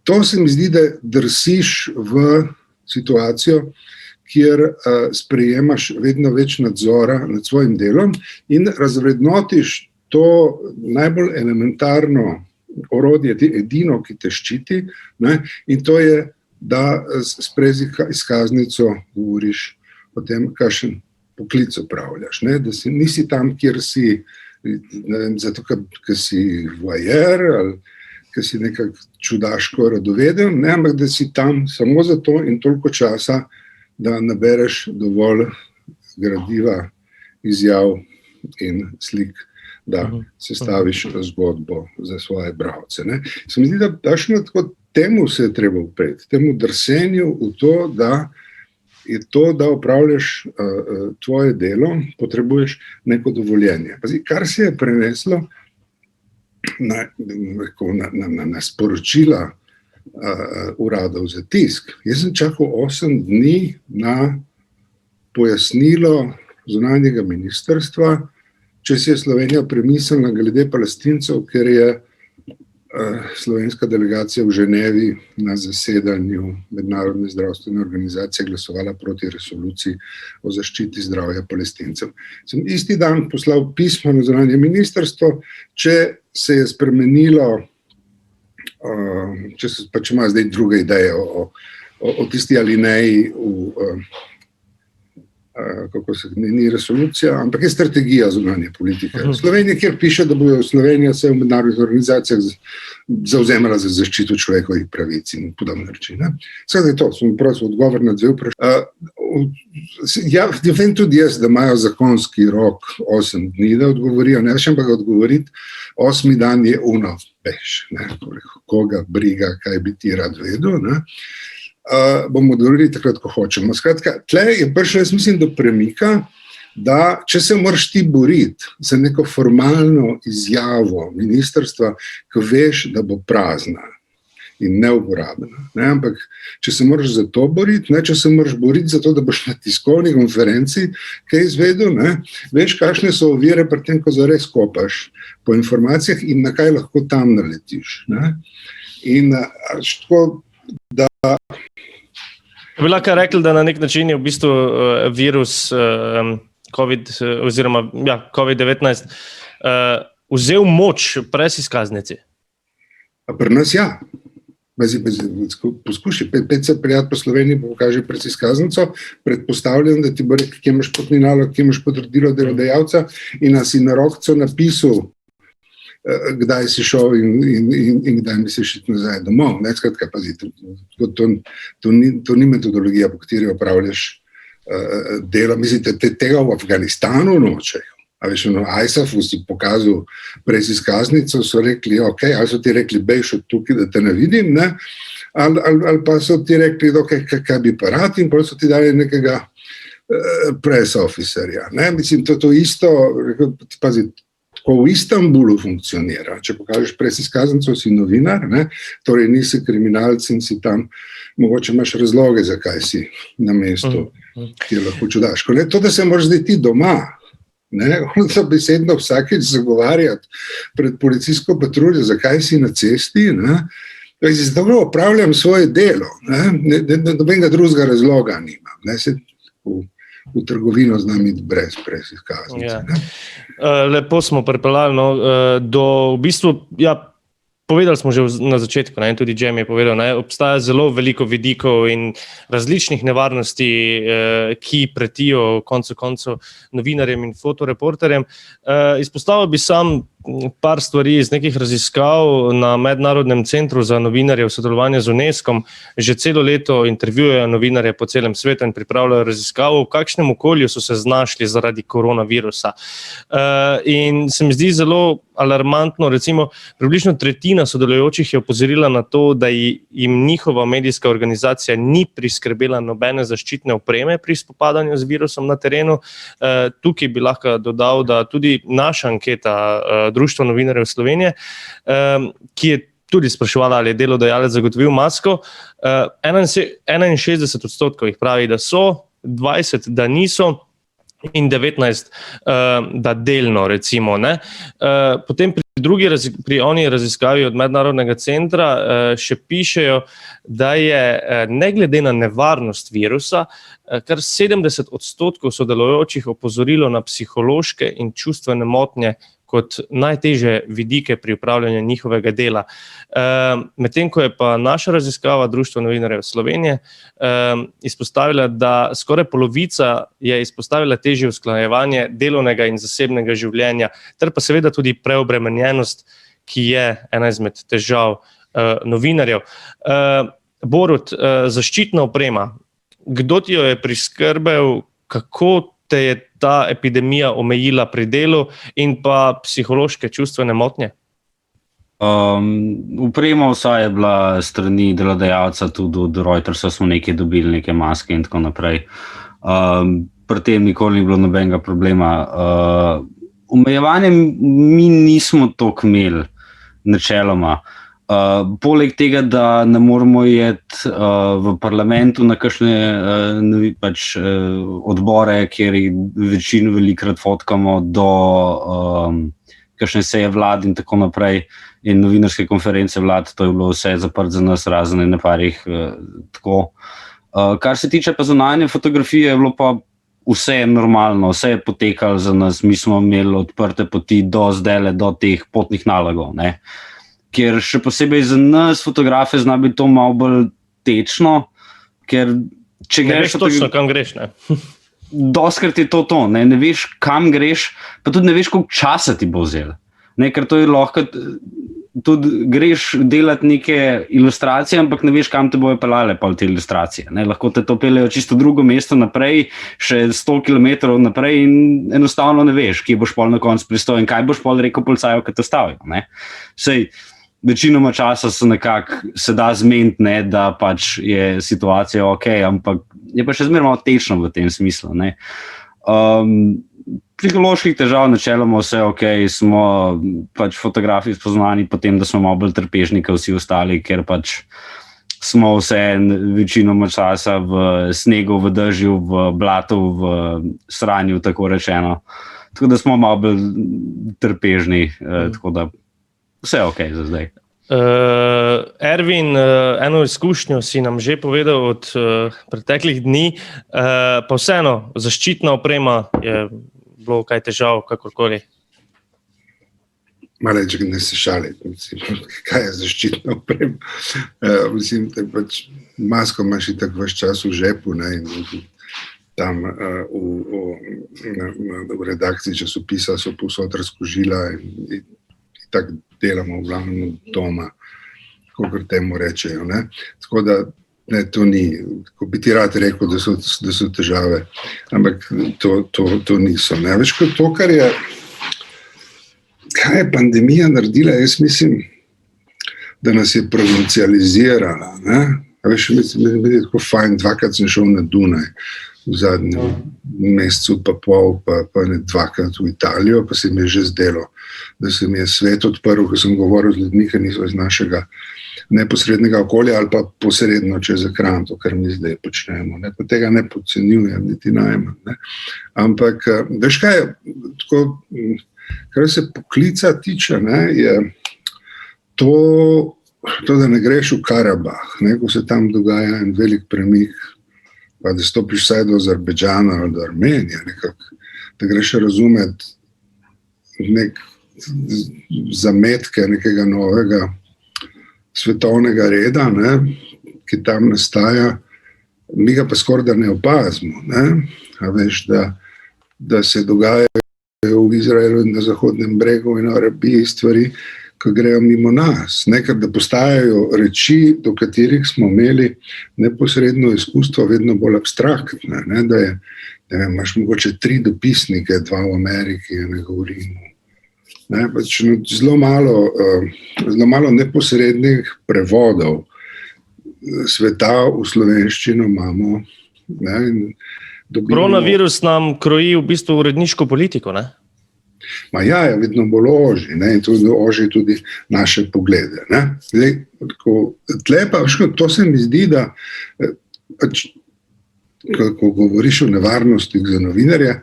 To se mi zdi, da drsiš v situacijo, kjer sprejemaš vedno več nadzora nad svojim delom in razvrednotiš to najbolj elementarno orodje, edino, ki te ščiti, ne? In to je, da s izkaznico govoriš o tem, kakšen poklic opravljaš, ne? Da nisi tam, kjer si, ne vem, zato, ker si voajer ali ker si nekako čudaško radoveden, ne? Ampak da si tam samo zato in toliko časa, da nabereš dovolj gradiva, izjav in slik, da sestaviš zgodbo za svoje bralce. Se mi zdi, da tako temu se je treba upreti, temu drsenju v to, da je to, da opravljaš tvoje delo, potrebuješ neko dovoljenje. Kar se je preneslo na sporočila uradov za tisk. Jaz sem čakal 8 dni na pojasnilo zunanjega ministrstva, če si je Slovenija premislila glede Palestincev, ker je slovenska delegacija v Ženevi na zasedanju Mednarodne zdravstvene organizacije glasovala proti resoluciji o zaščiti zdravja Palestincev. Sem isti dan poslal pismo na zunanje ministrstvo, če se je spremenilo, če ima zdaj druge ideje o tisti alineji kako se ni resolucija, ampak je strategija zunanje politike. Slovenija, kjer piše, da bo Slovenija se v mednarodnih organizacijah zavzemala za zaščito človekovih pravic in podobne reči. Sedaj to, sem prosil odgovor na 2 vprašanja. Ja, vem tudi jaz, da imajo zakonski rok 8 dni, da odgovorijo, ne vem pa ga odgovoriti, 8. dan je veš, koga briga, kaj bi ti rad vedel, ne? Bomo odgovorili takrat, ko hočemo. Skratka, tle je prišlo, jaz mislim, do premika, da če se moraš ti boriti za neko formalno izjavo ministrstva, ko veš, da bo prazna in neuporabna. Ne? Ampak če se moraš za to boriti, ne? Če se moraš boriti za to, da boš na tiskovni konferenci kaj izvedel, ne? Veš, kakšne so ovire pri tem, ko zares kopaš po informacijah in na kaj lahko tam naletiš. Ne? In tako, da bi lahko rekli, da na nek način je v bistvu virus COVID-19 vzel moč brez izkaznici? Pri nas ja. Poskušaj, 5 se prijati po Sloveniji, pokaži brez izkaznico, predpostavljam, da ti bo rekel, kje imaš potni nalog, kje imaš potrdilo delodajalca in da si na rokco napisal, kdaj si šel in kdaj misliš iti nazaj domov. Skratka, pazi, to ni metodologija, po kateri opravljaš delo. Mislite, tega v Afganistanu nočejo. A veš, ISAF-u si pokazal brez izkaznico, so rekli, ok, ali so ti rekli, bejš od tukaj, da te ne vidim, ne? Ali pa so ti rekli, kaj bi pa rad in pa so ti dali nekega press officerja. Mislim, to isto, pazi, ko v Istanbulu funkcionira, če pokažeš pres izkaznico, si novinar, ne? Torej nisi kriminalc in si tam, mogoče imaš razloge, zakaj si na mestu, ki je lahko čudaško. To, da se moraš zdaj ti doma, to besedno vsakeč zagovarjati pred policijsko patruljo, zakaj si na cesti, zato opravljam svoje delo, nobenega drugega razloga nimam, se v trgovino z nami brez izkaznice. Lepo smo pripeljali do v bistvu, povedali smo že na začetku, tudi Džem je povedal, obstaja zelo veliko vidikov in različnih nevarnosti, ki pretijo koncu novinarjem in fotoreporterjem. Izpostavil bi sam par stvari iz nekih raziskav na Mednarodnem centru za novinarje v sodelovanju z UNESCO. Že celo leto intervjujejo novinarje po celem svetu in pripravljajo raziskavo, v kakšnem okolju so se znašli zaradi koronavirusa. In se mi zdi zelo alarmantno, recimo približno 1/3 sodelujočih je opozorila na to, da jim njihova medijska organizacija ni priskrbela nobene zaščitne opreme pri spopadanju z virusom na terenu. Tukaj bi lahko dodal, da tudi naša anketa Društva novinarjev Slovenije, ki je tudi spraševala, ali je delodajalec zagotovil masko. 61% jih pravi, da so, 20, da niso, in 19, da delno, recimo. Ne? Potem pri oni raziskavi od Mednarodnega centra še pišejo, da je ne glede na nevarnost virusa, kar 70% sodelujočih opozorilo na psihološke in čustvene motnje kot najtežje vidike pri upravljanju njihovega dela. Medtem ko je pa naša raziskava Društva novinarjev Slovenije izpostavila, da skoraj polovica je izpostavila težje usklajevanje delovnega in zasebnega življenja, ter pa seveda tudi preobremenjenost, ki je ena izmed težav novinarjev. Borut, zaščitna oprema, kdo ti jo je priskrbel, kako te je ta epidemija omejila pri delu in pa psihološke čustvene motnje? Oprema vsa je bila strani delodajalca, tudi od Reutersa smo nekaj dobili, neke maske in tako naprej. Pri tem nikoli ni bilo nobenega problema. Omejevanje mi nismo toliko imeli, načeloma. Poleg tega, da ne moramo iti v parlamentu na kakšne odbore, kjer večino velikrat fotkamo, do kakšne seje vlad in tako naprej, in novinarske konference vlad, to je bilo vse zaprt za nas, razen na parih tako. Kar se tiče pa zunanje fotografije, je bilo pa vse normalno, vse je potekalo za nas, mi smo imeli odprte poti do zdajle, do teh potnih nalogov, ne. Ker še posebej za nas fotografe zna biti to malo bolj tečno, ker če ne veš točno, kam greš, ne? Doskrat je to, ne veš, kam greš, pa tudi ne veš, koliko časa ti bo vzel. Ne, ker to je lahko, tudi greš delati neke ilustracije, ampak ne veš, kam te bojo pelale pa te ilustracije. Ne, lahko te to peljejo čisto drugo mesto naprej, še 100 kilometrov naprej in enostavno ne veš, kje boš pol na koncu pristal in kaj boš pol rekel policaju, kad te stavijo. Ne. Sej, večinoma časa se da zmeniti, ne, da pač je situacija ok, ampak je pa še zmeraj malo tečno v tem smislu. Ne. Psiholoških težav načeloma vse ok, smo pač fotografi spoznani potem, da smo malo bolj trpežni kot vsi ostali, ker pač smo vse večinoma časa v snegu, v dežju, v blatu, v sranju, tako rečeno. Tako da smo malo bolj trpežni, tako da vse ok za zdaj. Ervin, eno izkušnjo si nam že povedal od preteklih dni, pa vseeno, zaščitna oprema je bilo kaj težav, kakorkoli? Malo reči, ne se šali, kaj je zaščitna oprema. Mislim, da pač masko imaš tako vaš čas v žepu, ne, in tam v redakciji časopisa so povsod razkožila in tako delamo v glavnem doma, kakor temu rečejo. Ne? Tako da ne, to ni, ko bi ti rad rekel, da so težave, ampak to niso. Ne? Več kot to, kaj je pandemija naredila, jaz mislim, da nas je provincializirala. Ne? A veš, mislim, da je tako fajn, dvakrat sem šel na Dunaj, v zadnjem mesecu pa pol, pa ne dvakrat v Italijo, pa se mi je že zdelo, da se mi je svet odprl, ko sem govoril z ljudmi, ki niso iz našega neposrednega okolja ali pa posredno čez ekran, to, kar mi zdaj počnemo. Ne? Pa tega ne podcenjujem, niti najmanj. Ne? Ampak, veš kaj, tako, kar se poklica tiče, ne, je to, da ne greš v Karabah, ne, ko se tam dogaja en velik premik, pa da stopiš vsaj do Azerbejdžana ali do Armenije, nekako, da greš razumeti zametke nekega novega svetovnega reda, ne, ki tam nastaja, mi ga pa skoraj da ne opazimo. Ne. A veš, da se dogajajo v Izraelu in na Zahodnem bregu in v Arabiji stvari, ki grejo mimo nas. Nekaj, da postajajo reči, do katerih smo imeli neposredno izkustvo, vedno bolj abstraktne. Ne, da je, ne vem, imaš mogoče 3 dopisnike, 2 v Ameriki, ne govorimo. Ne, pač zelo malo neposrednih prevodov sveta v slovenščino imamo. Ne, Koronavirus nam kroji v bistvu uredniško politiko, ne? Je vedno bolj ožji, ne, in tudi ožji tudi naše poglede. Ne. Zdaj, to se mi zdi, da ko govoriš o nevarnostih za novinarje,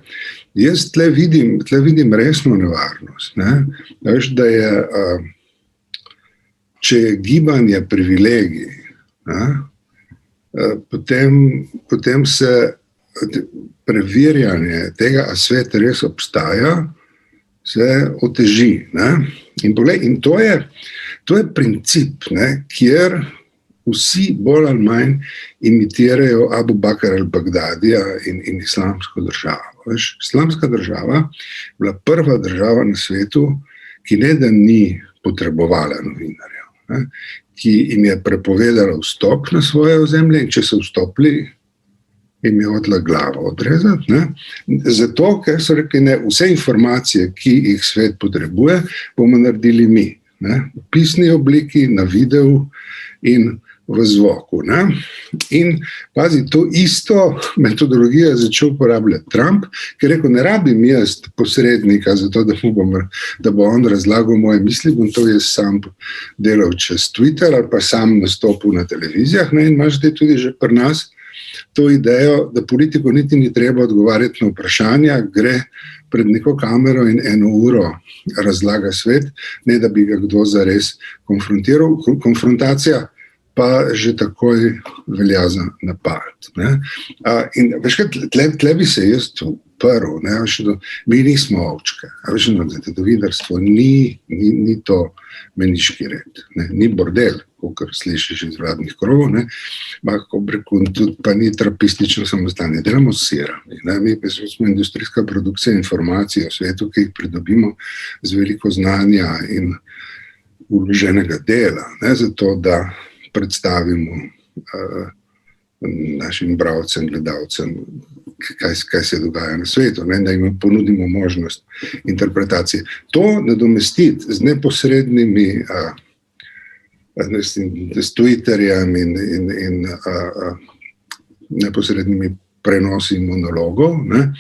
jaz tle vidim resno nevarnost. Ne. Veš, da je, če je gibanje privilegij, potem se preverjanje tega, a svet res obstaja, se oteži. Ne? In to je princip, ne, kjer vsi bolj ali manj imitirajo Abu Bakr al-Bagdadija in islamsko državo. Veš, islamska država je bila prva država na svetu, ki ne da ni potrebovala novinarjev, ne, ki jim je prepovedala vstop na svoje ozemlje in če so vstopili, jim je odla glavo odrezati. Ne? Zato, ker so rekli, ne, vse informacije, ki jih svet potrebuje, bomo naredili mi. Ne? V pisni obliki, na videu in v zvoku. Ne? In pazi, to isto metodologijo je začel uporabljati Trump, ki je rekel, ne rabim jaz posrednika za to, da bo on razlagal moje misli, bom to jaz sam delal čez Twitter ali pa sam nastopil na televizijah. Ne? In imaš zdaj tudi že pri nas to idejo, da politiku niti ni treba odgovarjati na vprašanja, gre pred neko kamero in 1 uro razlaga svet, ne da bi ga kdo zares konfrontiral. Konfrontacija pa že takoj velja za napad. Ne? In veš kaj, tle bi se jaz uprl, mi nismo ovčke, novinarstvo ni to meniški red, ne? Ni bordel, kakor slišiš iz vladnih krogov, tudi pa ni trapistično samostanje. Delamo s sirami. Mi smo industrijska produkcija informacij o svetu, ki jih pridobimo z veliko znanja in vloženega dela, ne? Zato, da predstavimo našim bralcem, gledalcem, kaj se dogaja na svetu, ne? Da jim ponudimo možnost interpretacije. To nadomestiti z neposrednimi s Twitterjem in neposrednimi prenosi monologov, ne?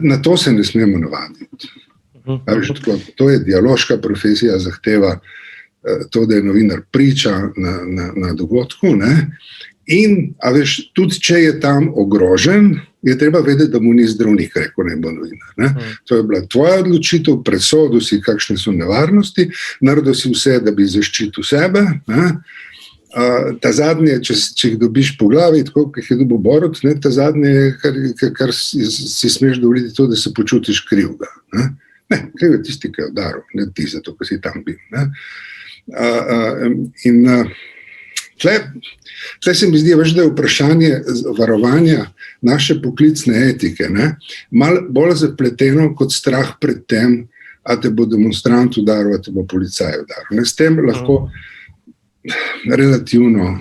Na to se ne smemo navaditi. To je dialoška profesija, zahteva to, da je novinar priča na dogodku, ne? In, tudi če je tam ogrožen, je treba vedeti, da mu ni zdravnik rekel, ne bo novinar. Ne? To je bila tvoja odločitev, presodil si, kakšne so nevarnosti, naredil si vse, da bi zaščitil sebe. Ne? Ta zadnje, če jih dobiš po glavi, tako kot jih je dobil Borut, ne? Ta zadnje, kar si smeš dovoliti, to, da se počutiš krivga. Ne, kriv je tisti, ki je udaril, ne ti zato, ker si tam bil. Ne? In tle se mi zdi, da je vprašanje varovanja naše poklicne etike, ne, malo bolj zapleteno kot strah pred tem, a te bo demonstrant udaril, a te bo policaj udaril. S tem lahko relativno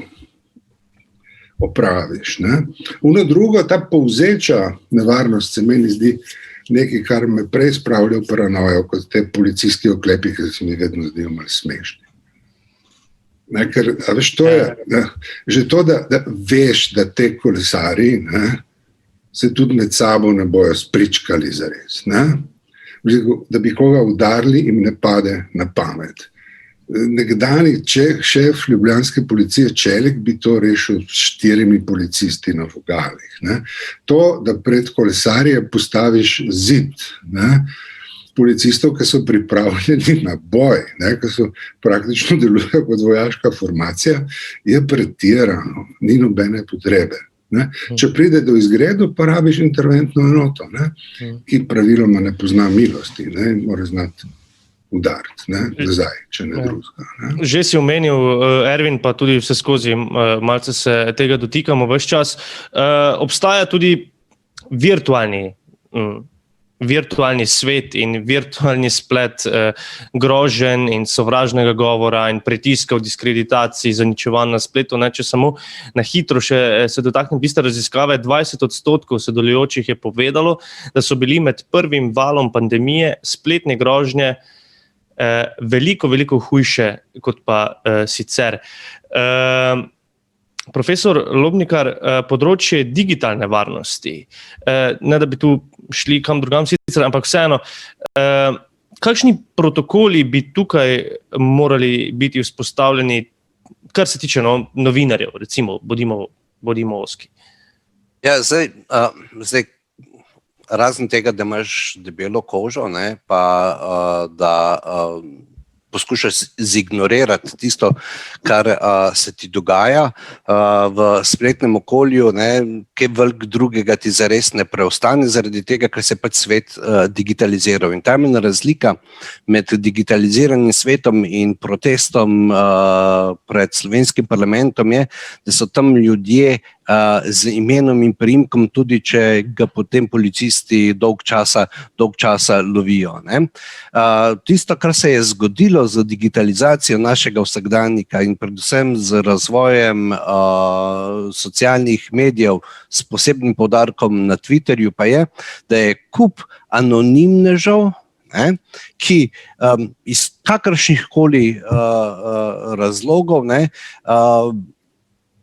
opraviš. Ne. Ono drugo, ta povzeča nevarnost se meni zdi nekaj, kar me prej spravlja v paranojo, kot te policijski oklepi, ki se mi vedno zdijo malo smešni. Ne, ker, veš, to je, že to, da veš, da te kolesari, ne, se tudi med sabo ne bojo spričkali zares. Ne. Da bi koga udarili, jim ne pade na pamet. Nekdani šef ljubljanske policije Čelik bi to rešil s 4 policisti na vogalih. Ne. To, da pred kolesarje postaviš zid, ne, policistov, ki so pripravljeni na boj, ne, ki so praktično delujejo kot vojaška formacija, je pretirano, ni nobene potrebe. Ne. Če pride do izgredov, pa rabiš interventno enoto, ne, ki praviloma ne pozna milosti, ne, in mora znati udariti, nazaj, če ne drugega. Ne. Že si omenil, Ervin, pa tudi vse skozi, malce se tega dotikamo ves čas. Obstaja tudi virtualni svet in virtualni splet groženj in sovražnega govora in pritiskov, diskreditacij, zaničevanj na spletu. Ne, če samo na hitro še se dotaknem tiste raziskave, 20% sodelujočih je povedalo, da so bili med prvim valom pandemije spletne grožnje veliko hujše kot pa sicer. Profesor Lobnikar, področje digitalne varnosti, ne da bi tu šli kam drugam sicer, ampak vseeno, kakšni protokoli bi tukaj morali biti vzpostavljeni, kar se tiče novinarjev, recimo, bodimo oski? Ja, zdaj, razen tega, da imaš debelo kožo, ne, pa da poskušaš zignorirati tisto, kar se ti dogaja v spletnem okolju, ne, kaj veliko drugega ti zares ne preostane, zaradi tega, ker se pač svet digitaliziral. In temeljna razlika med digitaliziranim svetom in protestom pred slovenskim parlamentom je, da so tam ljudje z imenom in priimkom, tudi če ga potem policisti dolg časa lovijo. Ne. Tisto, kar se je zgodilo z digitalizacijo našega vsakdanjika in predvsem z razvojem socialnih medijev s posebnim poudarkom na Twitterju, pa je, da je kup anonimnežev, ne, ki iz kakršnih koli razlogov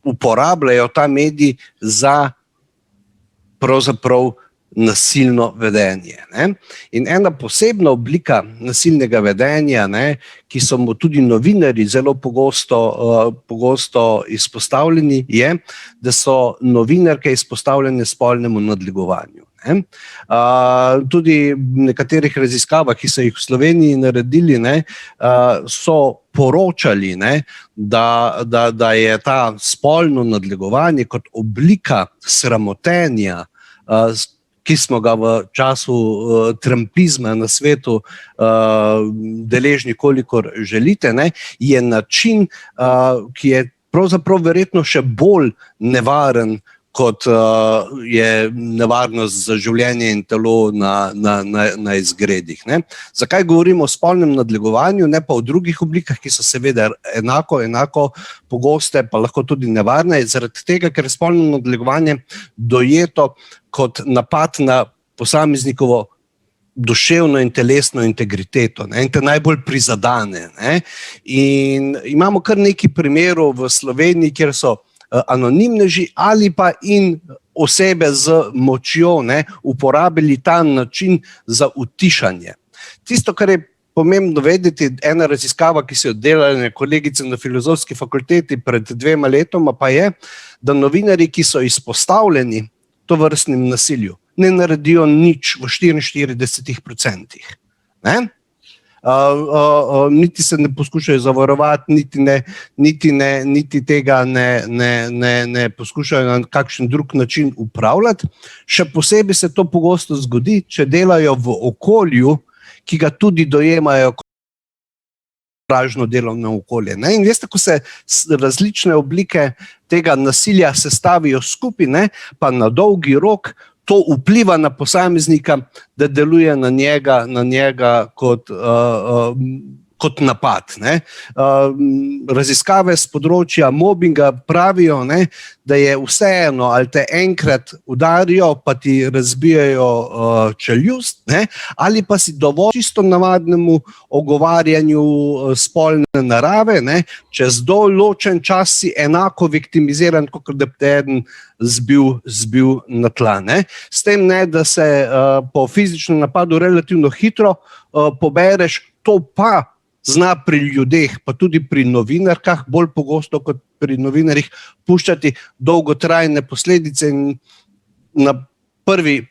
uporabljajo ta medij za pravzaprav nasilno vedenje. Ne. In ena posebna oblika nasilnega vedenja, ne, ki so mu tudi novinarji zelo pogosto izpostavljeni, je, da so novinarke izpostavljene spolnemu nadlegovanju. Ne. Tudi v nekaterih raziskavah, ki so jih v Sloveniji naredili, ne, so poročali, ne, da je ta spolno nadlegovanje kot oblika sramotenja, ki smo ga v času trumpizma na svetu deležni, kolikor želite, ne, je način, ki je pravzaprav verjetno še bolj nevaren, kot je nevarnost za življenje in telo na izgredih. Ne. Zakaj govorimo o spolnem nadlegovanju, ne pa o drugih oblikah, ki so seveda enako pogoste, pa lahko tudi nevarne, zaradi tega, ker je spolno nadlegovanje dojeto kot napad na posameznikovo duševno in telesno integriteto, ne, in te najbolj prizadane. Ne. In imamo kar nekaj primerov v Sloveniji, kjer so anonimneži ali pa in osebe z močjo, ne, uporabili ta način za utišanje. Tisto, kar je pomembno vedeti, ena raziskava, ki so jo delali kolegice na Filozofski fakulteti pred 2 letoma, pa je, da novinarji, ki so izpostavljeni tovrstnim nasilju, ne naredijo nič v 44%. Ne? Niti se ne poskušajo zavarovati, niti tega ne poskušajo na kakšen drug način upravljati. Še posebej se to pogosto zgodi, če delajo v okolju, ki ga tudi dojemajo kot sovražno delovno okolje. Ne? In veste, ko se različne oblike tega nasilja sestavijo skupaj, ne, pa na dolgi rok to vpliva na posameznika, da deluje na njega kot napad. Ne. Raziskave z področja mobinga pravijo, ne, da je vseeno, ali te enkrat udarijo, pa ti razbijajo čeljust, ne, ali pa si dovolj čisto navadnemu ogovarjanju spolne narave, ne, čez določen čas si enako viktimiziran, kot da bi te eden zbil na tla. Ne. S tem, ne, da se po fizičnem napadu relativno hitro pobereš, to pa zna pri ljudeh, pa tudi pri novinarkah, bolj pogosto kot pri novinarjih, puščati dolgotrajne posledice. In na prvi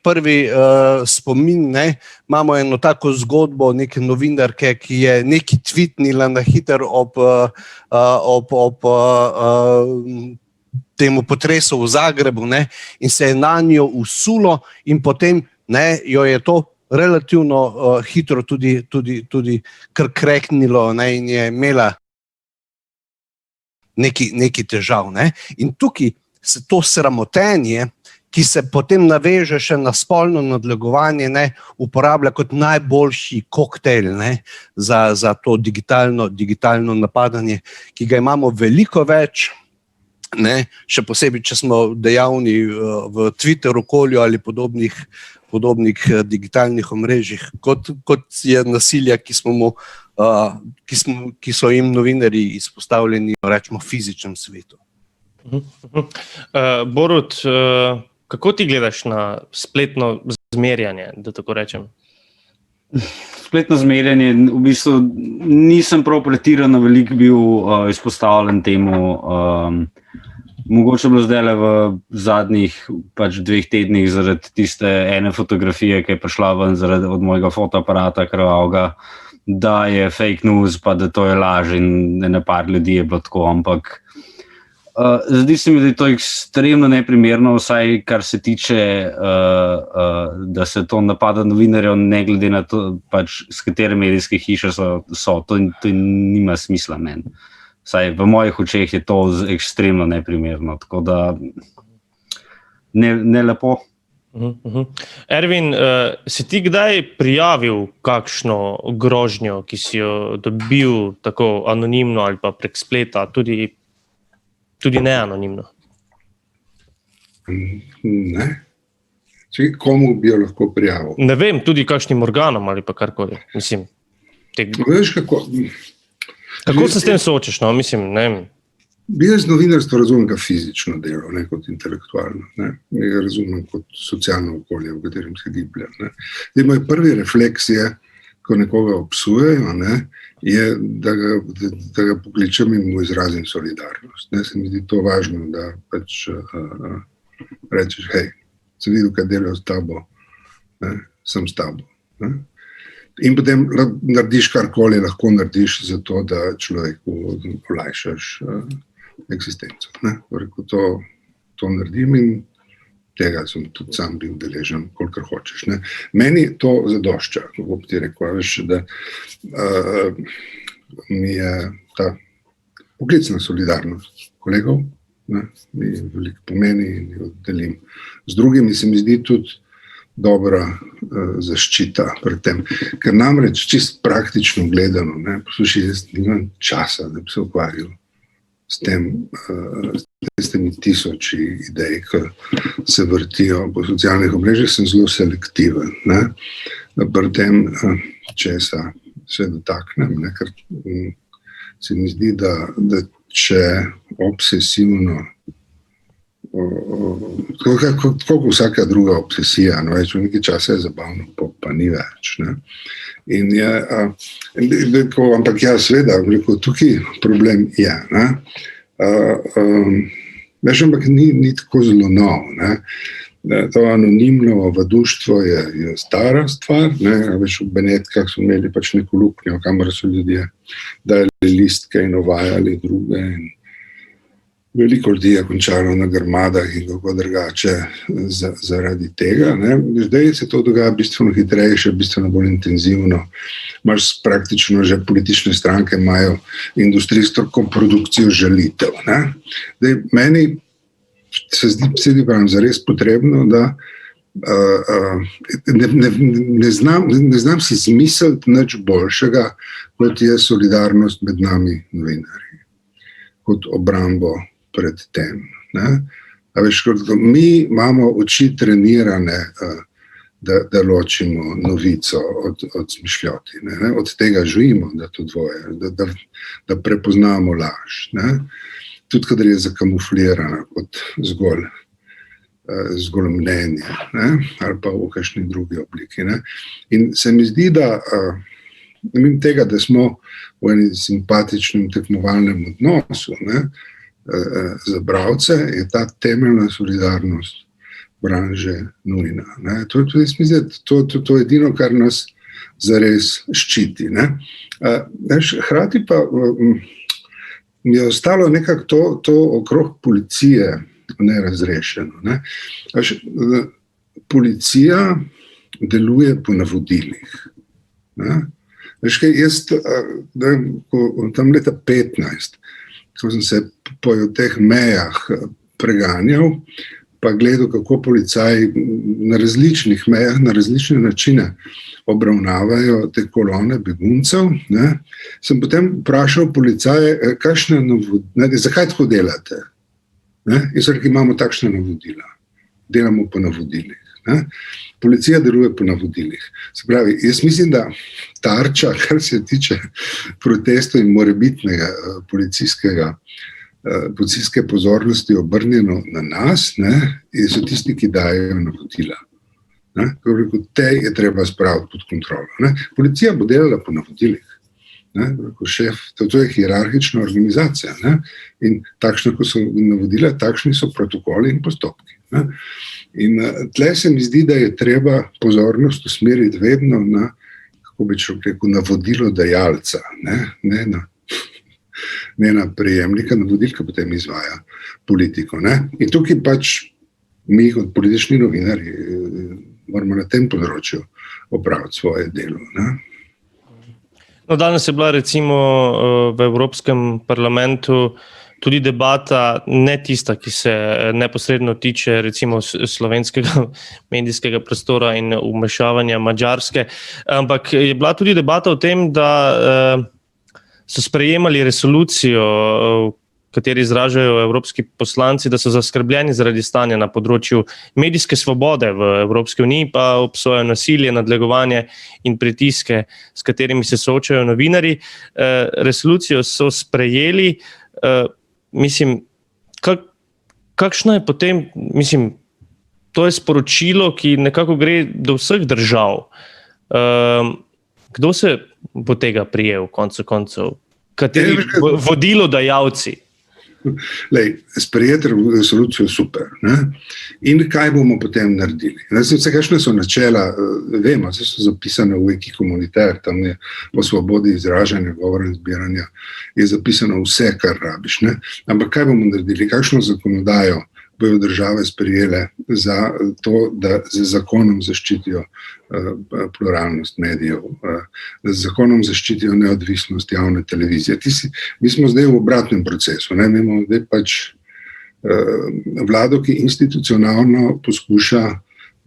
spomin, ne, imamo eno tako zgodbo neke novinarke, ki je nekaj tvitnila na hiter ob temu potresu v Zagrebu, ne, in se je nanjo usulo in potem, ne, jo je to relativno hitro tudi kar kreknilo, ne, in je imela neki težav. Ne. In tukaj se to sramotenje, ki se potem naveže še na spolno nadlegovanje, ne, uporablja kot najboljši koktejl, ne, za to digitalno napadanje, ki ga imamo veliko več, ne, še posebej, če smo dejavni v Twitter okolju ali podobnih digitalnih omrežjih, kot je nasilja, ki so jim novinarji izpostavljeni, rečemo, v fizičnem svetu. Borut, kako ti gledaš na spletno zmerjanje, da tako rečem? Spletno zmerjanje, v bistvu nisem prav pretirano veliko bil izpostavljen temu. Mogoče bilo zdaj v zadnjih 2 tednih zaradi tiste ene fotografije, ki je prišla ven od mojega fotoaparata krvavega, da je fake news, pa da to je laž in ene par ljudi je bilo tako, ampak zdi se mi, da je to ekstremno neprimerno, vsaj kar se tiče, da se to napada novinarjev, ne glede na to, s katere medijske hiše so. To nima smisla meni. Vsaj v mojih očeh je to ekstremno neprimerno, tako da ne lepo. Ervin, si ti kdaj prijavil kakšno grožnjo, ki si jo dobil tako anonimno ali pa prek spleta, tudi neanonimno? Ne. Komu bi jo lahko prijavil? Ne vem, tudi kakšnim organom ali pa karkoli. Mislim, Veš, kako se s tem soočaš? No? Mislim, ne vem. Jaz novinarstvo razumem kot fizično delo, ne kot intelektualno. Ne. Jaz razumem kot socialno okolje, v katerem se gibljem. Moj prvi refleks je, ko nekoga obsujejo, je, da ga pokličem in mu izrazim solidarnost. Se mi zdi to važno, da rečeš, hej, sem videl, kaj delajo s tabo, sem s tabo. In potem narediš karkoli, lahko narediš za to, da človeku olajšaš eksistenco. To naredim in tega sem tudi sam bil deležen, kolikor hočeš. Meni to zadošča, kako bi ti rekel, veš, da mi je ta poklicna solidarnost kolegov, mi veliko pomeni in jo delim z drugimi, se mi zdi tudi dobra zaščita pred tem. Ker namreč čist praktično gledano, poslušaj, jaz nimam časa, da bi se ukvarjal s temi tisoči idej, ki se vrtijo po socialnih omrežjih, sem zelo selektiven. Pri tem, česa se dotaknem, ker se mi zdi, da če obsesivno, tako kot vsaka druga obsesija, več v nekaj časa je zabavno, pa ni več. Ampak ja, seveda, tukaj problem je. Veš, ampak ni tako zelo nov. To anonimno ovaduštvo je stara stvar. Veš, v Benetkah so imeli neko luknjo, kamor so ljudje dali listke in ovajali druge. Veliko ljudi je končalo na grmadah in kako drugače zaradi tega. Zdaj se to dogaja bistveno hitrejše, bistveno bolj intenzivno. Imaš praktično že politične stranke, imajo industrijsko produkcijo žalitev. Meni se zdi zares potrebno, da ne znam si zmisliti nič boljšega, kot je solidarnost med nami novinarji, kot obrambo pred tem. Mi imamo oči trenirane, da ločimo novico od zmišljotine. Od tega živimo, da to dvoje, da prepoznamo laž. Tudi, kadar je zakamuflirana kot zgolj mnenje, ali pa v kakšni drugi obliki. In se mi zdi, da mimo tega, da smo v enem simpatičnem tekmovalnem odnosu, za bralce, je ta temeljna solidarnost branže nujna. To je edino, kar nas zares ščiti. Hkrati pa mi je ostalo nekako to okrog policije nerazrešeno. Policija deluje po navodilih. Veš kaj, jaz tam leta 15, ko sem se po teh mejah preganjal, pa gledal, kako policaji na različnih mejah, na različne načine obravnavajo te kolone beguncev, sem potem vprašal policaje, zakaj tako delate? In so rekli, imamo takšne navodila, delamo po navodilih. Policija deluje po navodilih. Se pravi, jaz mislim, da tarča, kar se tiče protestov in morebitnega policijskega policijske pozornosti obrnjeno na nas, ne, so tisti, ki dajejo navodila. Te je treba spraviti pod kontrolo. Ne. Policija bo delala po navodilih. Ne, šef, to je hierarhična organizacija, ne, in takšne, ko so navodila, takšni so protokoli in postopki. Ne. In tle se mi zdi, da je treba pozornost usmeriti vedno na, kako bi človek rekel, navodilo dajalca, ne na prejemnika navodil, ki potem izvaja politiko. Ne. In tukaj pač mi kot politični novinarji moramo na tem področju opraviti svoje delo. Ne. No, danes je bila recimo v Evropskem parlamentu tudi debata, ne tista, ki se neposredno tiče recimo slovenskega medijskega prostora in vmešavanja Madžarske, ampak je bila tudi debata o tem, da so sprejemali resolucijo, v kateri izražajo evropski poslanci, da so zaskrbljeni zaradi stanja na področju medijske svobode v Evropski uniji, pa obsojajo nasilje, nadlegovanje in pritiske, s katerimi se soočajo novinarji. Resolucijo so sprejeli. Mislim, kakšno je potem, to je sporočilo, ki nekako gre do vseh držav. Kdo se bo tega prijel, koncu koncev? Kateri vodilodajalci? Sprejeti resolucijo super. Ne? In kaj bomo potem naredili? Vse kakšne so načela, vemo, vse so zapisane v Eki Komuniter, tam je o svobodi izražanja, govora in zbiranja, je zapisano vse, kar rabiš. Ne? Ampak kaj bomo naredili? Kakšno zakonodajo bojo države sprejele za to, da z zakonom zaščitijo pluralnost medijev, da z zakonom zaščitijo neodvisnost javne televizije. Mi smo zdaj v obratnem procesu. Ne? Mi imamo zdaj pač vlado, ki institucionalno poskuša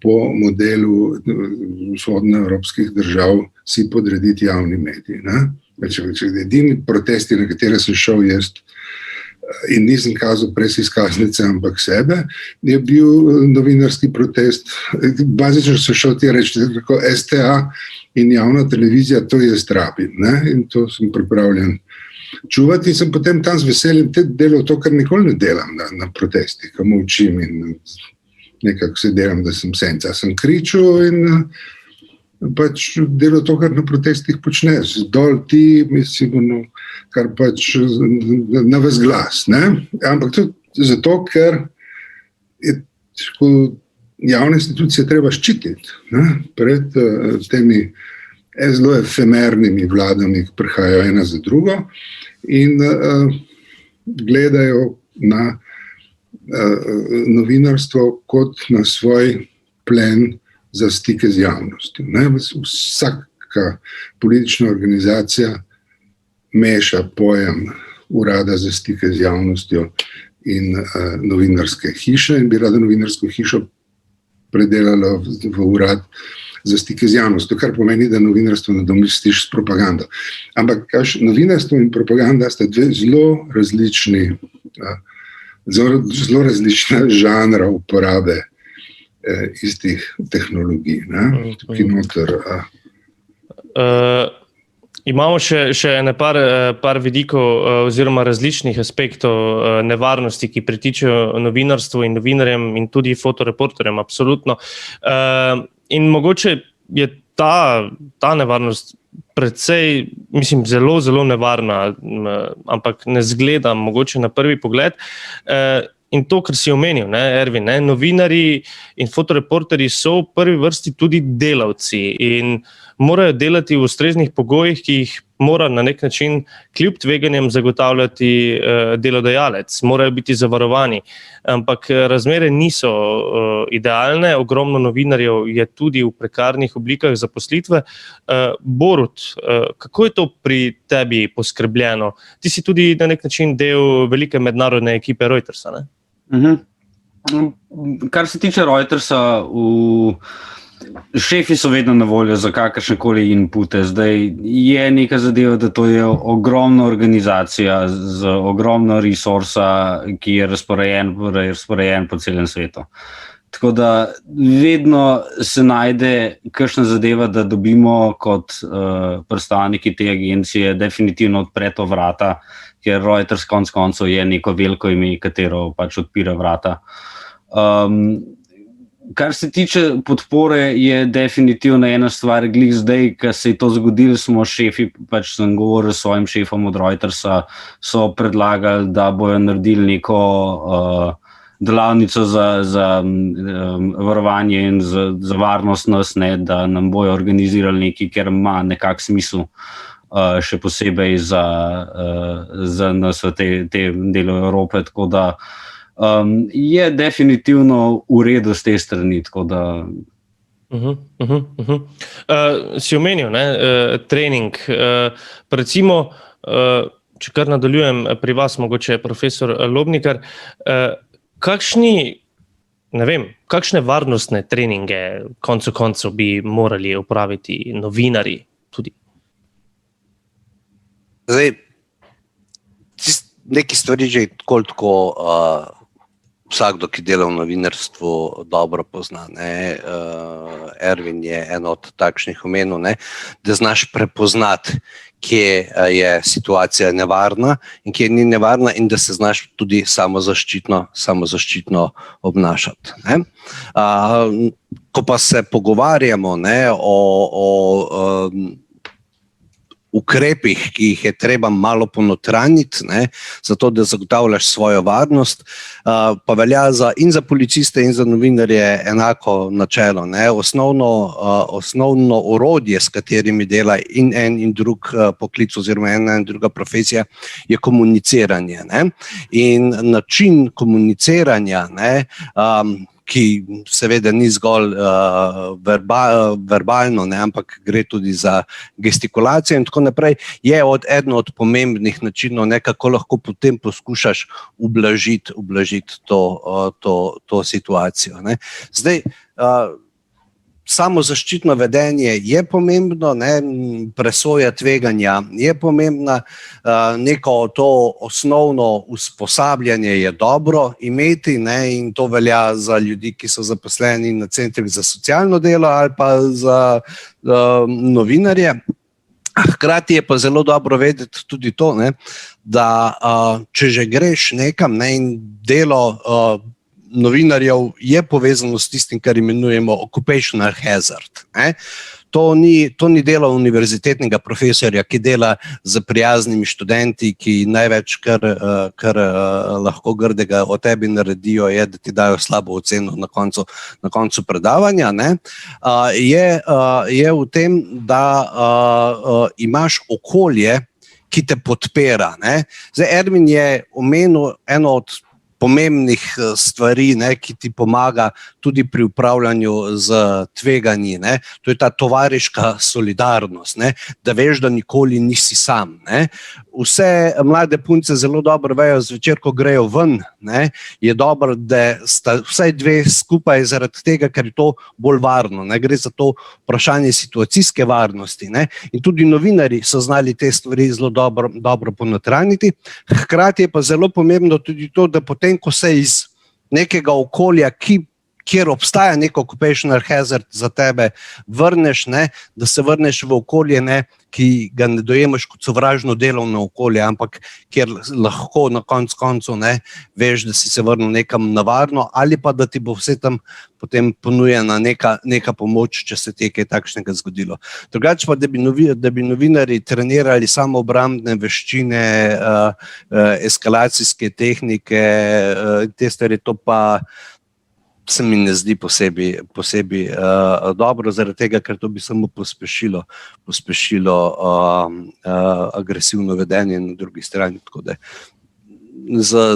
po modelu vzhodnoevropskih držav si podrediti javni medij. Edini protesti, na katere sem šel jaz, in nisem kazal pres izkaznice, ampak sebe, je bil novinarski protest. Bazično so šel ti reči, tako STA in javna televizija, to jaz rabim, ne? In to sem pripravljen čuvati in sem potem tam z veseljem delal to, kar nikoli ne delam na protestih, ko molčim in nekako se delam, da sem senca. Sem kričal in pač delo to, kar na protestih počneš. Dol ti, mislim, kar pač na ves glas. Ne? Ampak tudi zato, ker je javne institucije treba ščititi, ne? Pred temi zelo efemernimi vladami, ki prihajajo ena za drugo in gledajo na novinarstvo kot na svoj plen za stike z javnostjo. Vsaka politična organizacija meša pojem urada za stike z javnostjo in novinarske hiše in bi rada novinarsko hišo predelala v urad za stike z javnostjo, kar pomeni, da novinarstvo nadomestiš s propagando. Ampak novinarstvo in propaganda sta dve zelo različna žanra uporabe istih tehnologij. Tukaj noter. Imamo še par vidikov oziroma različnih aspektov nevarnosti, ki pritičejo novinarstvu in novinarjem in tudi fotoreporterjem, absolutno. In mogoče je ta nevarnost precej, zelo, zelo nevarna, ampak ne zgleda mogoče na prvi pogled. In to, kar si omenil, Ervin, novinarji in fotoreporterji so v prvi vrsti tudi delavci in morajo delati v ustreznih pogojih, ki jih mora na nek način kljub tveganjem zagotavljati delodajalec, morajo biti zavarovani. Ampak razmere niso idealne, ogromno novinarjev je tudi v prekarnih oblikah zaposlitve. Borut, kako je to pri tebi poskrbljeno? Ti si tudi na nek način del velike mednarodne ekipe Reutersa, ne? Kar se tiče Reutersa, šefi so vedno na voljo za kakršnekoli inpute. Zdaj je neka zadeva, da to je ogromna organizacija z ogromno resursa, ki je razporejen po celem svetu. Tako da vedno se najde kakšna zadeva, da dobimo kot predstavniki te agencije definitivno odpre to vrata, ker Reuters konec koncev je neko veliko ime, katero pač odpira vrata. Kar se tiče podpore, je definitivno ena stvar, glih zdaj, ko se je to zgodilo, smo šefi, pač sem govoril s svojim šefom od Reutersa, so predlagali, da bojo naredili neko delavnico za varovanje in za varnost nas, ne, da nam bojo organizirali nekaj, ker ima nekak smisel, še posebej za nas v tem delu Evrope, tako da je definitivno v redu z te strani, tako da... Si omenil, ne, trening. Recimo, če kar nadaljujem pri vas, mogoče profesor Lobnikar, kakšne varnostne treninge koncu koncev bi morali opraviti novinarji tudi? Zdaj, neki stvari že tako vsakdo, ki dela v novinarstvu, dobro pozna. Ervin je eno od takšnih omenil, da znaš prepoznati, kje je situacija nevarna in kje ni nevarna in da se znaš tudi samozaščitno obnašati. Ko pa se pogovarjamo o ukrepih, ki jih je treba malo ponotranjiti, zato da zagotavljaš svojo varnost, pa velja in za policiste in za novinarje enako načelo. Osnovno orodje, s katerimi dela in en in drug poklic oziroma ena in druga profesija, je komuniciranje. In način komuniciranja, ki seveda ni zgolj verbalno, ampak gre tudi za gestikulacijo in tako naprej, je eden od pomembnih načinov, kako lahko potem poskušaš ublažiti to situacijo. Zdaj, samozaščitno vedenje je pomembno, presoja tveganja je pomembna, neko to osnovno usposabljanje je dobro imeti in to velja za ljudi, ki so zaposleni na centrih za socialno delo ali pa za novinarje. Hkrati je pa zelo dobro vedeti tudi to, da če že greš nekam in delo novinarjev je povezano s tistim, kar imenujemo occupational hazard. To ni delo univerzitetnega profesorja, ki dela z prijaznimi študenti, ki največ, kar lahko grdega o tebi naredijo, je, da ti dajo slabo oceno na koncu predavanja. Je v tem, da imaš okolje, ki te podpira. Zdaj, Ervin je omenil eno od pomembnih stvari, ki ti pomaga tudi pri upravljanju z tveganji. To je ta tovariška solidarnost, da veš, da nikoli nisi sam. Vse mlade punce zelo dobro vejo, zvečer, ko grejo ven, je dobro, da sta vsaj dve skupaj zaradi tega, ker je to bolj varno. Gre za to vprašanje situacijske varnosti. In tudi novinarji so znali te stvari zelo dobro ponotranjiti. Hkrati je pa zelo pomembno tudi to, da potem, ko se iz nekega okolja, kjer obstaja nek occupational hazard za tebe, vrneš, da se vrneš v okolje, ki ga ne dojemaš kot sovražno delovno okolje, ampak kjer lahko na koncu veš, da si se vrnil nekam na varno, ali pa da ti bo vse tam potem ponujena neka pomoč, če se ti je kaj takšnega zgodilo. Drugače pa, da bi novinarji trenirali samoobrambne veščine, eskalacijske tehnike, te stvari, to pa se mi ne zdi posebej dobro, zaradi tega, ker to bi samo pospešilo agresivno vedenje na drugi strani. Tako da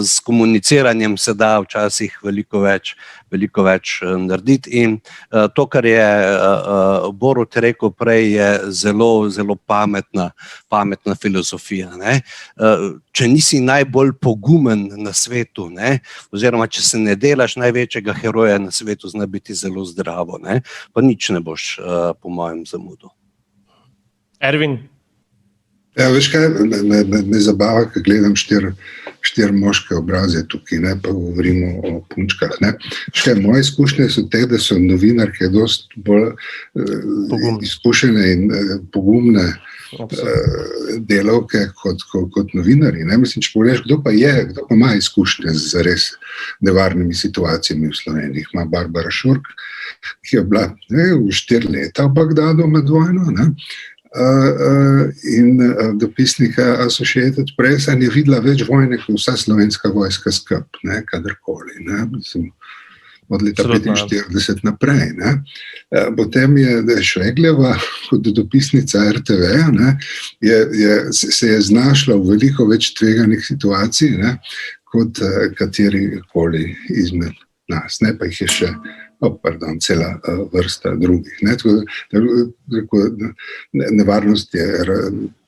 z komuniciranjem se da včasih veliko več narediti in to, kar je Borut rekel prej, je zelo pametna filozofija. Če nisi najbolj pogumen na svetu, oziroma če se ne delaš največjega heroja na svetu, zna biti zelo zdravo, pa nič ne boš po mojem zamudil. Ervin? Ja, veš kaj, me zabava, ko gledam štiri moške obraze tukaj, ne, pa govorimo o punčkah. Ne. Moje izkušnje so te, da so novinarke dosti bolj izkušene in pogumne delavke kot novinarji. Ne. Mislim, če pogledaš, kdo pa ima izkušnje z res nevarnimi situacijami v Sloveniji. Ima Barbara Šurk, ki je bila 4 leta v Bagdadu med vojno, ne. In dopisnika Associated Press je videla več vojne kot vsa slovenska vojska skup, kadarkoli, mislim, od leta 1945 naprej. Ne. Potem je Švegljeva kot dopisnica RTV se je znašla v veliko več tveganih situacij, ne, kot katerikoli izmed nas, ne, pa jih je še cela vrsta drugih. Nevarnost je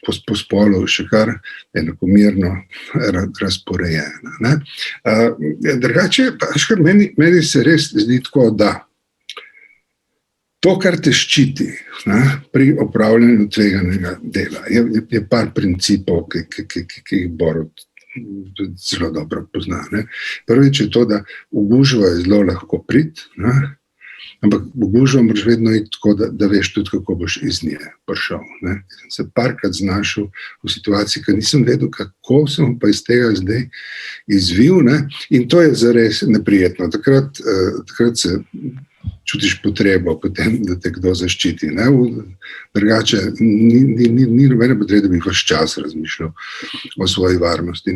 po spolu še kar enakomerno razporejena. Drugače, meni se res zdi tako, da to, kar te ščiti pri opravljanju tveganega dela, je par principov, ki jih Borut zelo dobro pozna. Prvič je to, da v gužvo je zelo lahko priti, ampak v gužvo moraš vedno iti tako, da veš tudi, kako boš iz nje prišel. Sem se parkrat znašel v situaciji, ko nisem vedel, kako sem pa iz tega zdaj izvil, in to je zares neprijetno. Takrat se čutiš potrebo potem, da te kdo zaščiti. Drugače, ni nobene potrebe, da bi vaš čas razmišljal o svoji varnosti.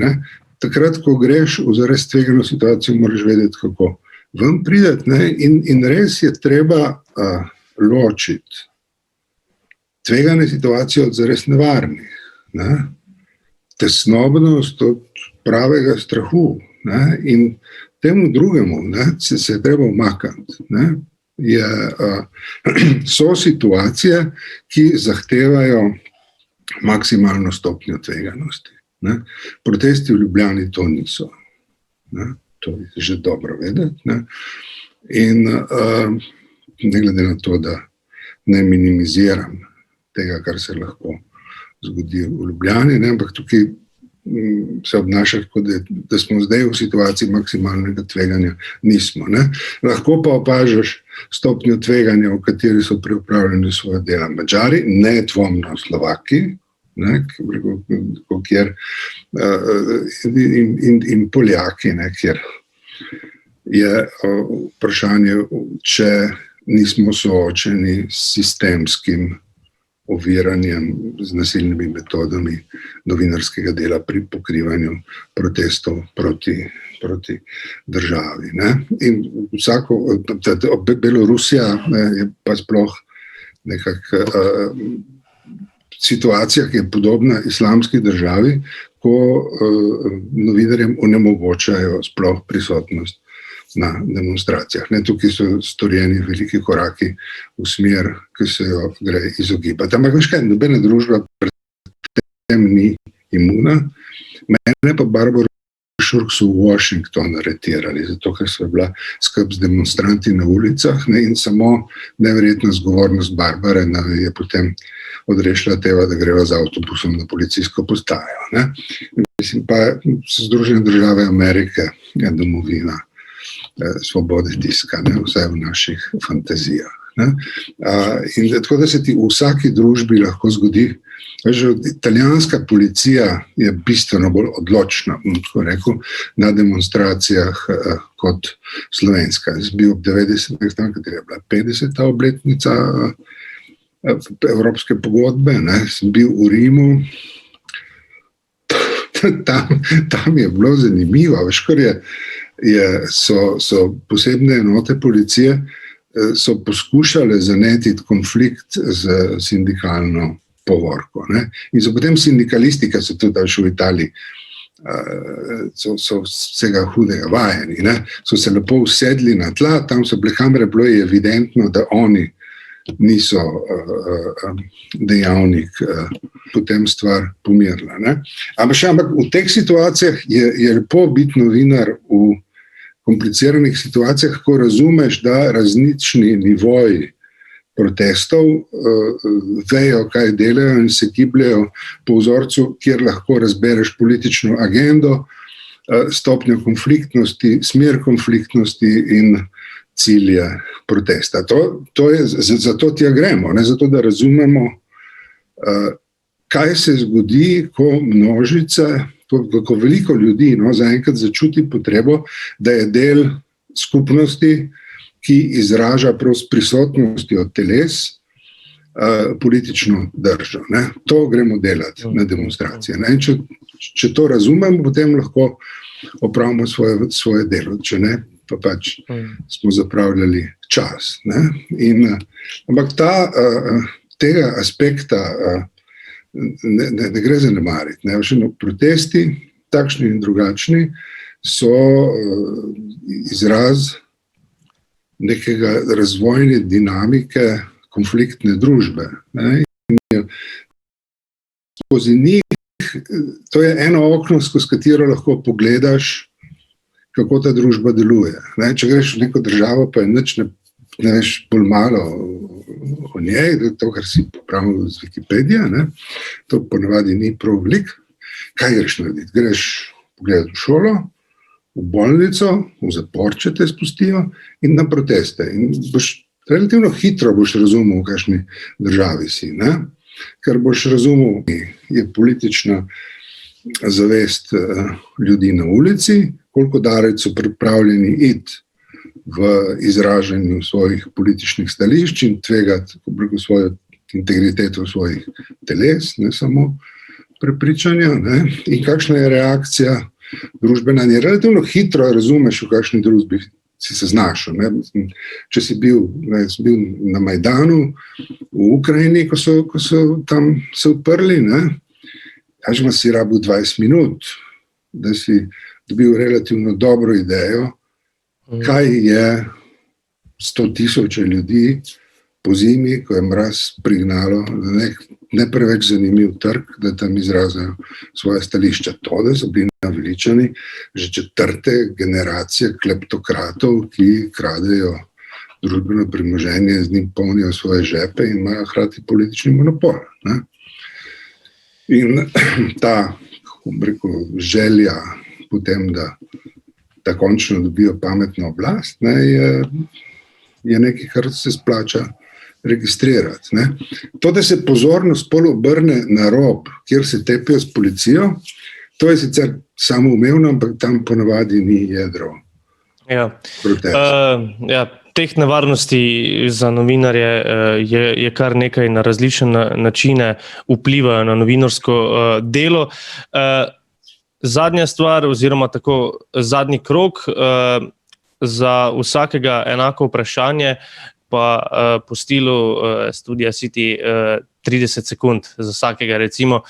Takrat, ko greš v zares tvegano situacijo, moraš vedeti, kako ven prideti, in res je treba ločiti tvegane situacije od zares nevarnih. Tesnobnost od pravega strahu. In temu drugemu se je treba umakniti. So situacije, ki zahtevajo maksimalno stopnjo tveganosti. Protesti v Ljubljani to niso. To je že dobro vedeti. In ne glede na to, da ne minimiziram tega, kar se lahko zgodi v Ljubljani, ampak tukaj se obnaša, da smo zdaj v situaciji maksimalnega tveganja, nismo. Lahko pa opažaš stopnjo tveganja, v kateri so pri upravljanju svoje dela Madžari, nedvomno Slovaki, in Poljaki, kjer je vprašanje, če nismo soočeni s sistemskim oviranjem z nasilnimi metodami novinarskega dela pri pokrivanju protestov proti državi. In Belorusija je pa sploh nekako situacija, ki je podobna islamski državi, ko novinarjem onemogočajo sploh prisotnost na demonstracijah. Tukaj so storjeni veliki koraki v smer, ki se jo gre izogibati. Ampak veš kaj, nobena družba pred tem ni imuna. Mene pa Barbara Šurk so v Washington aretirali, zato ker so bila skupaj z demonstranti na ulicah, in samo neverjetna zgovornost Barbare je potem odrešila tega, da greva z avtobusom na policijsko postajo. Mislim pa, Združene države Amerike je domovina svobode tiska, vsaj v naših fantazijah. In tako, da se ti v vsaki družbi lahko zgodi. Italijanska policija je bistveno bolj odločna, tako rekel, na demonstracijah kot slovenska. Jaz bil ob 90-ih, katera je bila 50. obletnica Evropske pogodbe, sem bil v Rimu. Tam je bilo zanimivo, veš, kar so posebne enote policije so poskušale zanetiti konflikt z sindikalno povorko. In so potem sindikalisti, ki so tudi v Italiji, so vsega hudega vajeni, so se lepo usedli na tla, tam so bile kamere, bilo je evidentno, da oni niso dejavnik, potem stvar pomirila. Ampak v teh situacijah je lepo biti novinar v kompliciranih situacijah, ko razumeš, da različni nivoji protestov, vejo, kaj delajo in se gibljajo po vzorcu, kjer lahko razbereš politično agendo, stopnjo konfliktnosti, smer konfliktnosti in cilje protesta. Zato tja gremo, ne zato, da razumemo, kaj se zgodi, ko množice, ko veliko ljudi zaenkrat začuti potrebo, da je del skupnosti, ki izraža prav s prisotnostjo teles politično držo. Ne. To gremo delati na demonstracije. Ne. Če to razumemo, potem lahko opravimo svoje delo. Če ne, pa pač smo zapravljali čas. Ne. Ampak tega aspekta ne gre zanemariti. Protesti, takšni in drugačni, so izraz nekega razvojne dinamike konfliktne družbe. Ne? Skozi njih, to je eno okno, skozi katero lahko pogledaš, kako ta družba deluje. Ne? Če greš v neko državo, pa je nič ne veš bolj malo o njej, to, kar si popravil z Wikipedije, ne? To ponavadi ni prav veliko. Kaj greš narediti? Greš pogledati v šolo, v bolnico, v zapor, če te spustijo, in na proteste. In relativno hitro boš razumel, v kakšni državi si. Ne? Ker boš razumel, je politična zavest ljudi na ulici, koliko daleč so pripravljeni iti v izražanju svojih političnih stališč in tvegati svojo integriteto svojih teles, ne samo prepričanja, ne? In kakšna je reakcija družbena. Relativno hitro razumeš, v kakšni družbi si se znašel. Ne? Če si bil na Majdanu v Ukrajini, ko so tam se uprli, si rabil 20 minut, da si dobil relativno dobro idejo, kaj je 100,000 ljudi po zimi, ko je mraz prignalo ne preveč zanimiv trg, da tam izrazajo svoje stališča. To, da so bili naveličani že 4. generacije kleptokratov, ki kradejo družbeno premoženje, z njim polnijo svoje žepe in imajo hkrati politični monopol. Ne? In ta, želja potem, da končno dobijo pametno oblast, je nekaj, kar se splača registrirati. Ne? To, da se pozornost pol obrne na rob, kjer se tepijo s policijo, to je sicer samoumevno, ampak tam ponavadi ni jedro. Teh nevarnosti za novinarje je kar nekaj, na različne načine vplivajo na novinarsko delo. Zadnja stvar oziroma tako zadnji krog, za vsakega enako vprašanje, pa po stilu Studia City 30 sekund za vsakega, recimo,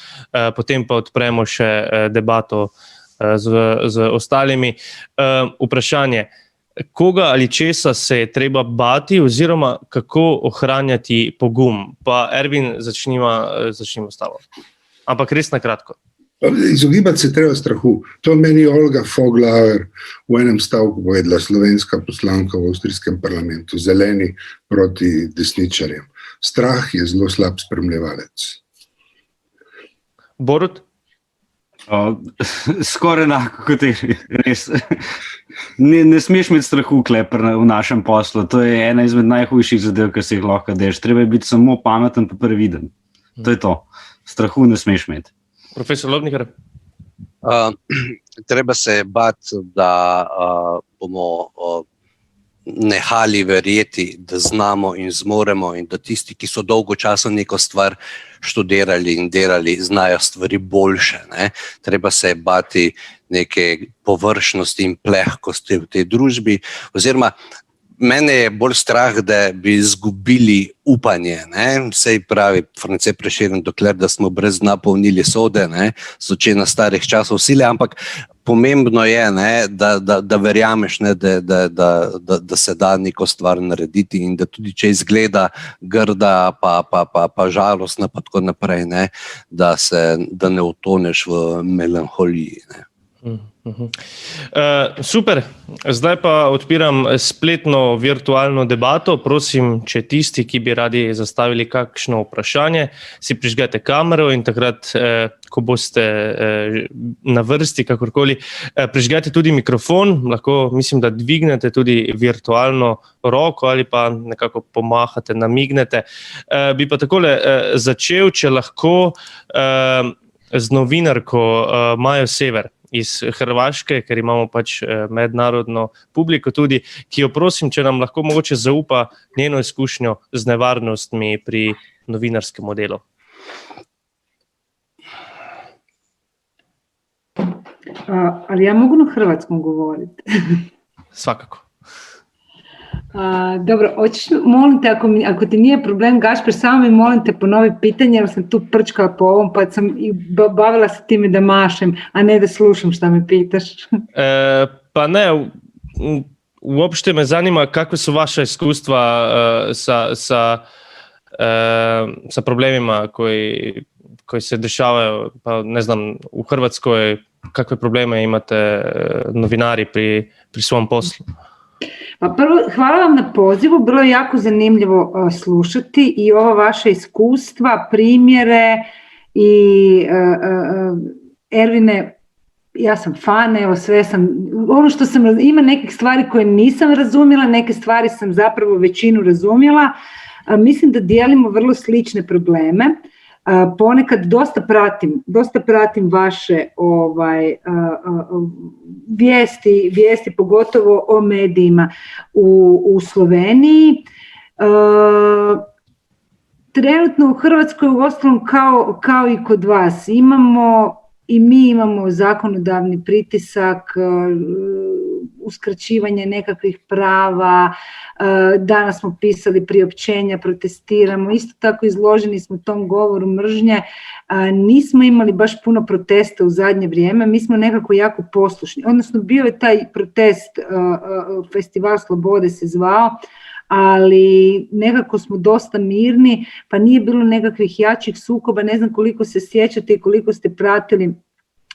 potem pa odpremo še debato z ostalimi. Vprašanje, koga ali česa se je treba bati oziroma kako ohranjati pogum? Pa Ervin, začnimo s tabo. Ampak res na kratko. Izogibati se treba strahu. To meni Olga Voglauer v enem stavku povedala, slovenska poslanka v avstrijskem parlamentu, zeleni proti desničarjem. Strah je zelo slab spremljevalec. Borut? Skoraj enako kot je res. Ne smeš imeti strahu, Klepr, v našem poslu. To je ena izmed najhujših zadev, kar se jih lahko deš. Treba je biti samo pameten pa previden. To je to. Strahu ne smeš imeti. Profesor Lobnikar? Treba se bati, da bomo nehali verjeti, da znamo in zmoremo in da tisti, ki so dolgo časa neko stvar študirali in delali, znajo stvari boljše. Ne? Treba se bati neke površnosti in plehkosti v tej družbi, oziroma mene je bolj strah, da bi izgubili upanje. Sej pravi France Prešeren, dokler da smo brez dna polnili sode, so na starih časov sile, ampak pomembno je, da verjameš, da se da neko stvar narediti in da tudi če izgleda grda pa žalostna pa tako naprej, da ne utoneš v melanholiji. Super, zdaj pa odpiram spletno virtualno debato. Prosim, če tisti, ki bi radi zastavili kakšno vprašanje, si prižgete kamero in takrat, ko boste na vrsti, kakorkoli, prižgete tudi mikrofon, lahko mislim, da dvignete tudi virtualno roko ali pa nekako pomahate, namignete. Bi pa takole začel, če lahko, z novinarko Majo Sever iz Hrvaške, ker imamo pač mednarodno publiko tudi, ki jo prosim, če nam lahko mogoče zaupa njeno izkušnjo z nevarnostmi pri novinarskem delu. Ali ja mogu na hrvatskom govoriti? Svakako. Dobro, molim te, ako ti nije problem, Gašper, samo mi molim te ponovi pitanje, jer sam tu prčkala po ovom, pa sam i bavila se time da mašem, a ne da slušam šta me pitaš. Pa ne, uopšte me zanima kakve su vaša iskustva sa problemima koji se dešavaju, pa ne znam, u Hrvatskoj, kakve probleme imate novinari pri svom poslu? Pa prvo, hvala vam na pozivu, bilo je jako zanimljivo slušati i ova vaša iskustva, primjere i Ervine, ja sam fan, evo sve sam, ono što sam, ima nekih stvari koje nisam razumjela, neke stvari sam zapravo većinu razumjela, mislim da dijelimo vrlo slične probleme. Ponekad dosta pratim vaše vijesti, pogotovo o medijima u Sloveniji. Trenutno u Hrvatskoj, uostalom kao i kod vas, mi imamo zakonodavni pritisak, uskraćivanje nekakvih prava, danas smo pisali priopćenja, protestiramo, isto tako izloženi smo tom govoru mržnje, nismo imali baš puno protesta u zadnje vrijeme, mi smo nekako jako poslušni, odnosno bio je taj protest, Festival Slobode se zvao, ali nekako smo dosta mirni, pa nije bilo nekakvih jačih sukoba, ne znam koliko se sjećate i koliko ste pratili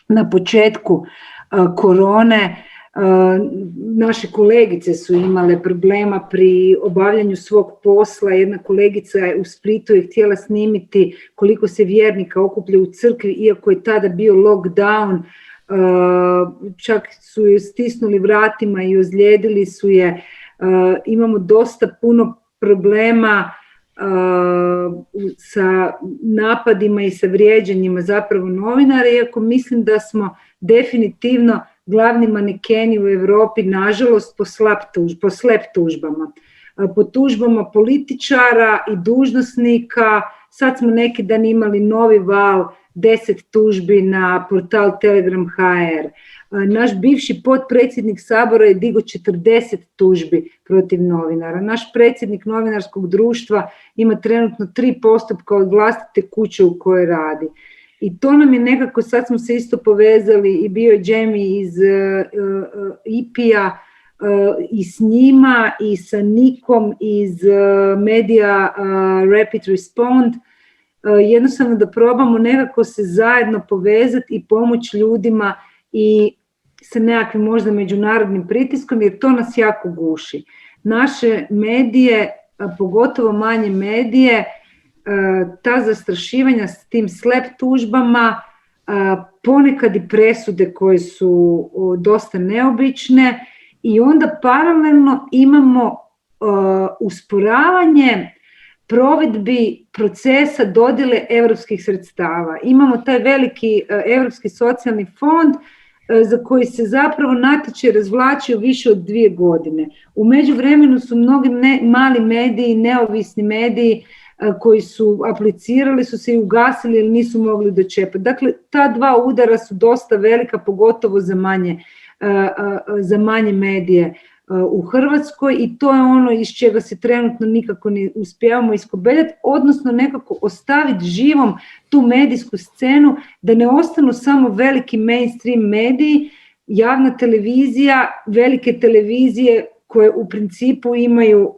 na početku korone. Naše kolegice su imale problema pri obavljanju svog posla, jedna kolegica u Splitu je htjela snimiti koliko se vjernika okuplja u crkvi, iako je tada bio lockdown, čak su ju stisnuli vratima i ozlijedili su je. Imamo dosta puno problema sa napadima i sa vrijeđanjima zapravo novinara, iako mislim da smo definitivno glavni manekeni u Europi, nažalost, po slep tužbama. Po tužbama političara i dužnosnika. Sad smo neki dan imali novi val 10 tužbi na portal Telegram.hr. Naš bivši potpredsjednik Sabora je digao 40 tužbi protiv novinara. Naš predsjednik novinarskog društva ima trenutno 3 postupka od vlastite kuće u kojoj radi. I to nam je nekako, sad smo se isto povezali i bio je Jamie iz IPI-a i s njima i sa Nikom iz medija Rapid Respond, jednostavno da probamo nekako se zajedno povezati i pomoći ljudima i sa nekakvim možda međunarodnim pritiskom, jer to nas jako guši. Naše medije, pogotovo manje medije, ta zastrašivanja s tim slep tužbama, ponekad i presude koje su dosta neobične i onda paralelno imamo usporavanje provedbi procesa dodjele europskih sredstava. Imamo taj veliki Europski socijalni fond za koji se zapravo natječaj razvlačio više od 2 godine. U međuvremenu su mnogi mali mediji, neovisni mediji koji su aplicirali, su se i ugasili ili nisu mogli dočepati. Dakle, ta 2 udara su dosta velika, pogotovo za manje medije u Hrvatskoj i to je ono iz čega se trenutno nikako ne uspijevamo iskobeljati, odnosno nekako ostaviti živom tu medijsku scenu, da ne ostanu samo veliki mainstream mediji, javna televizija, velike televizije koje u principu imaju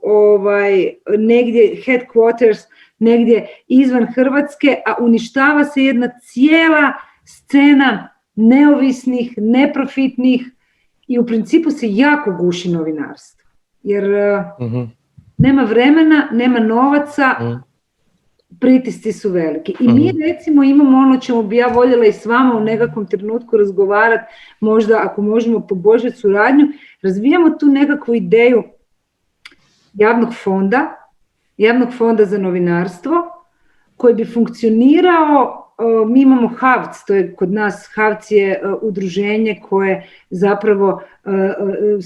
negdje headquarters, negdje izvan Hrvatske, a uništava se jedna cijela scena neovisnih, neprofitnih i u principu se jako guši novinarstvo. Jer nema vremena, nema novaca, pritisci su veliki. I mi recimo imamo ono čemu bi ja voljela i s vama u nekakvom trenutku razgovarati, možda ako možemo poboljšati suradnju, razvijamo tu nekakvu ideju javnog fonda za novinarstvo koji bi funkcionirao. Mi imamo HAVC, to je kod nas, HAVC je udruženje koje zapravo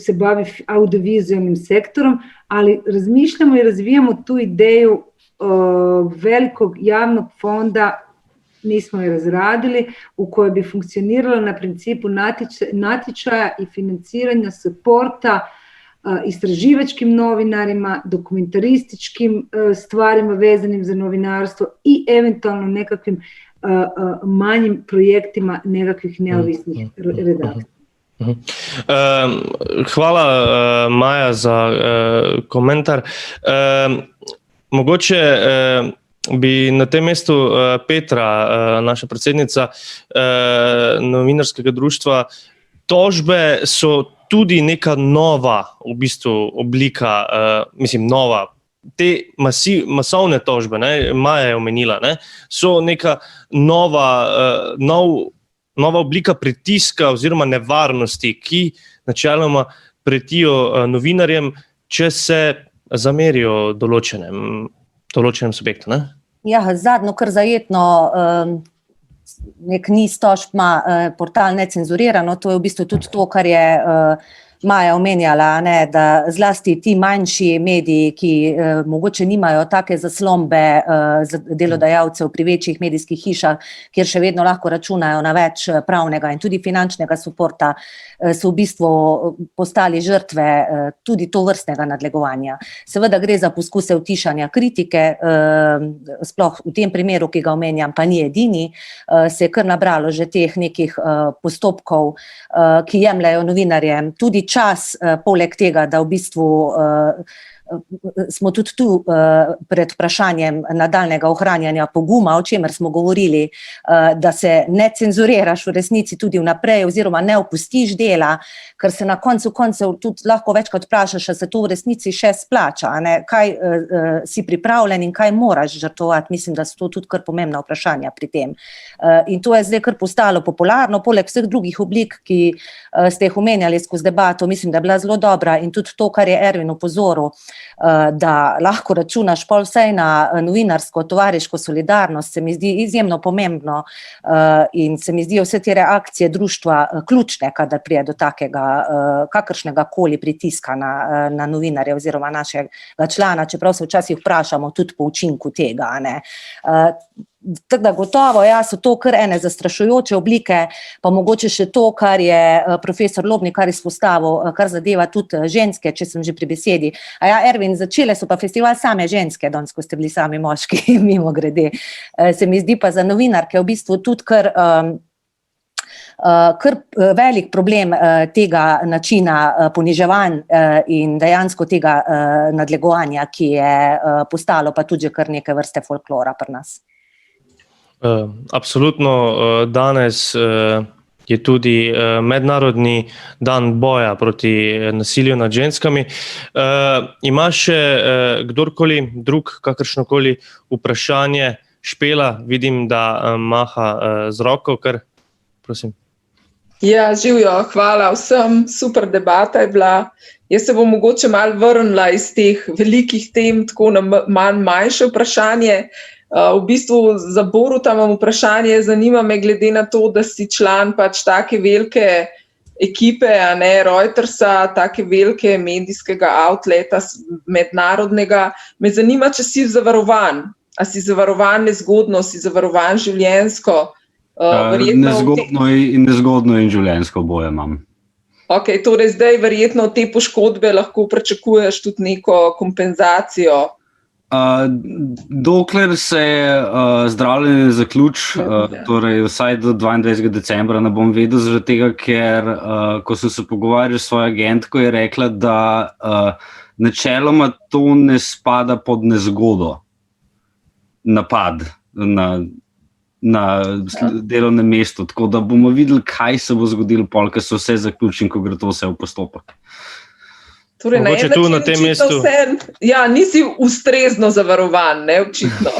se bavi audiovizualnim sektorom, ali razmišljamo i razvijamo tu ideju velikog javnog fonda, mi smo je razradili, u kojoj bi funkcionirala na principu natječaja i financiranja suporta istraživačkim novinarima, dokumentarističkim stvarima vezanim za novinarstvo i eventualno nekakvim manjim projektima nekakvih neovisnih redakcija. Hvala, Maja, za komentar. Mogoče bi na tem mestu Petra, naša predsednica novinarskega društva, tožbe so tudi neka nova v bistvu oblika, nova, te masovne tožbe, Maja je omenila, so neka nova oblika pritiska oziroma nevarnosti, ki načeloma pretijo novinarjem, če se zamerijo določenem subjektu. Ja, zadnjo kar zajetno nek niz tožb ima portal Necenzurirano, to je v bistvu tudi to, kar je Maja omenjala, da zlasti ti manjši mediji, ki mogoče nimajo take zaslombe delodajalcev pri večjih medijskih hišah, kjer še vedno lahko računajo na več pravnega in tudi finančnega suporta, so v bistvu postali žrtve tudi tovrstnega nadlegovanja. Seveda gre za poskuse utišanja kritike, sploh v tem primeru, ki ga omenjam, pa ni edini, se je kar nabralo že teh nekih postopkov, ki jemljajo novinarjem tudi čas, poleg tega, da v bistvu smo tudi tu pred vprašanjem nadaljnega ohranjanja poguma, o čemer smo govorili, da se ne cenzuriraš v resnici tudi vnaprej oziroma ne opustiš dela, ker se na koncu koncev tudi lahko večkrat vprašaš, da se to v resnici še splača, kaj si pripravljen in kaj moraš žrtvovati. Mislim, da so to tudi kar pomembna vprašanja pri tem. In to je zdaj kar postalo popularno, poleg vseh drugih oblik, ki ste jih omenjali skozi debato, mislim, da je bila zelo dobra in tudi to, kar je Ervin opozoril, da lahko računaš pol vsaj na novinarsko, tovariško solidarnost, se mi zdi izjemno pomembno in se mi zdijo vse te reakcije društva ključne, kadar prije do takega kakršnega koli pritiska na novinarje oziroma našega člana, čeprav se včasih vprašamo tudi po učinku tega. Tako da gotovo, so to kar ene zastrašujoče oblike, pa mogoče še to, kar je profesor Lobnikar izpostavil, kar zadeva tudi ženske, če sem že pri besedi. Ervin, začele so pa festival same ženske, danes, ko ste bili sami moški, mimo grede. Se mi zdi pa za novinarke v bistvu tudi kar velik problem tega načina poniževanj in dejansko tega nadlegovanja, ki je postalo pa tudi kar neke vrste folklora pri nas. Absolutno, danes je tudi mednarodni dan boja proti nasilju nad ženskami. Ima še kdorkoli drug kakršnokoli vprašanje? Špela, vidim, da maha z roko, kar prosim. Ja, živjo, hvala vsem, super debata je bila. Jaz se bom mogoče malo vrnila iz teh velikih tem, tako na manjše vprašanje. V bistvu za Boruta imam vprašanje, zanima me glede na to, da si član pač take velike ekipe, Reutersa, take velike medijskega outleta, mednarodnega. Me zanima, če si zavarovan. A si zavarovan nezgodno, si zavarovan življenjsko? Nezgodno in življenjsko oboje imam. Ok, torej zdaj verjetno te poškodbe lahko pričakuješ tudi neko kompenzacijo. Dokler se zdravljenje zaključi, torej vsaj do 22. decembra ne bom vedel, zaradi tega, ker ko sem se pogovarjal s svojo agentko, je rekla, da načeloma to ne spada pod nezgodo, napad na delovnem mestu, tako da bomo videli, kaj se bo zgodilo pol, ko se vse zaključi in ko gre to vse v postopek. Torej, Mogoče tu na tem mestu. Ja, nisi ustrezno zavarovan, ne, očitno.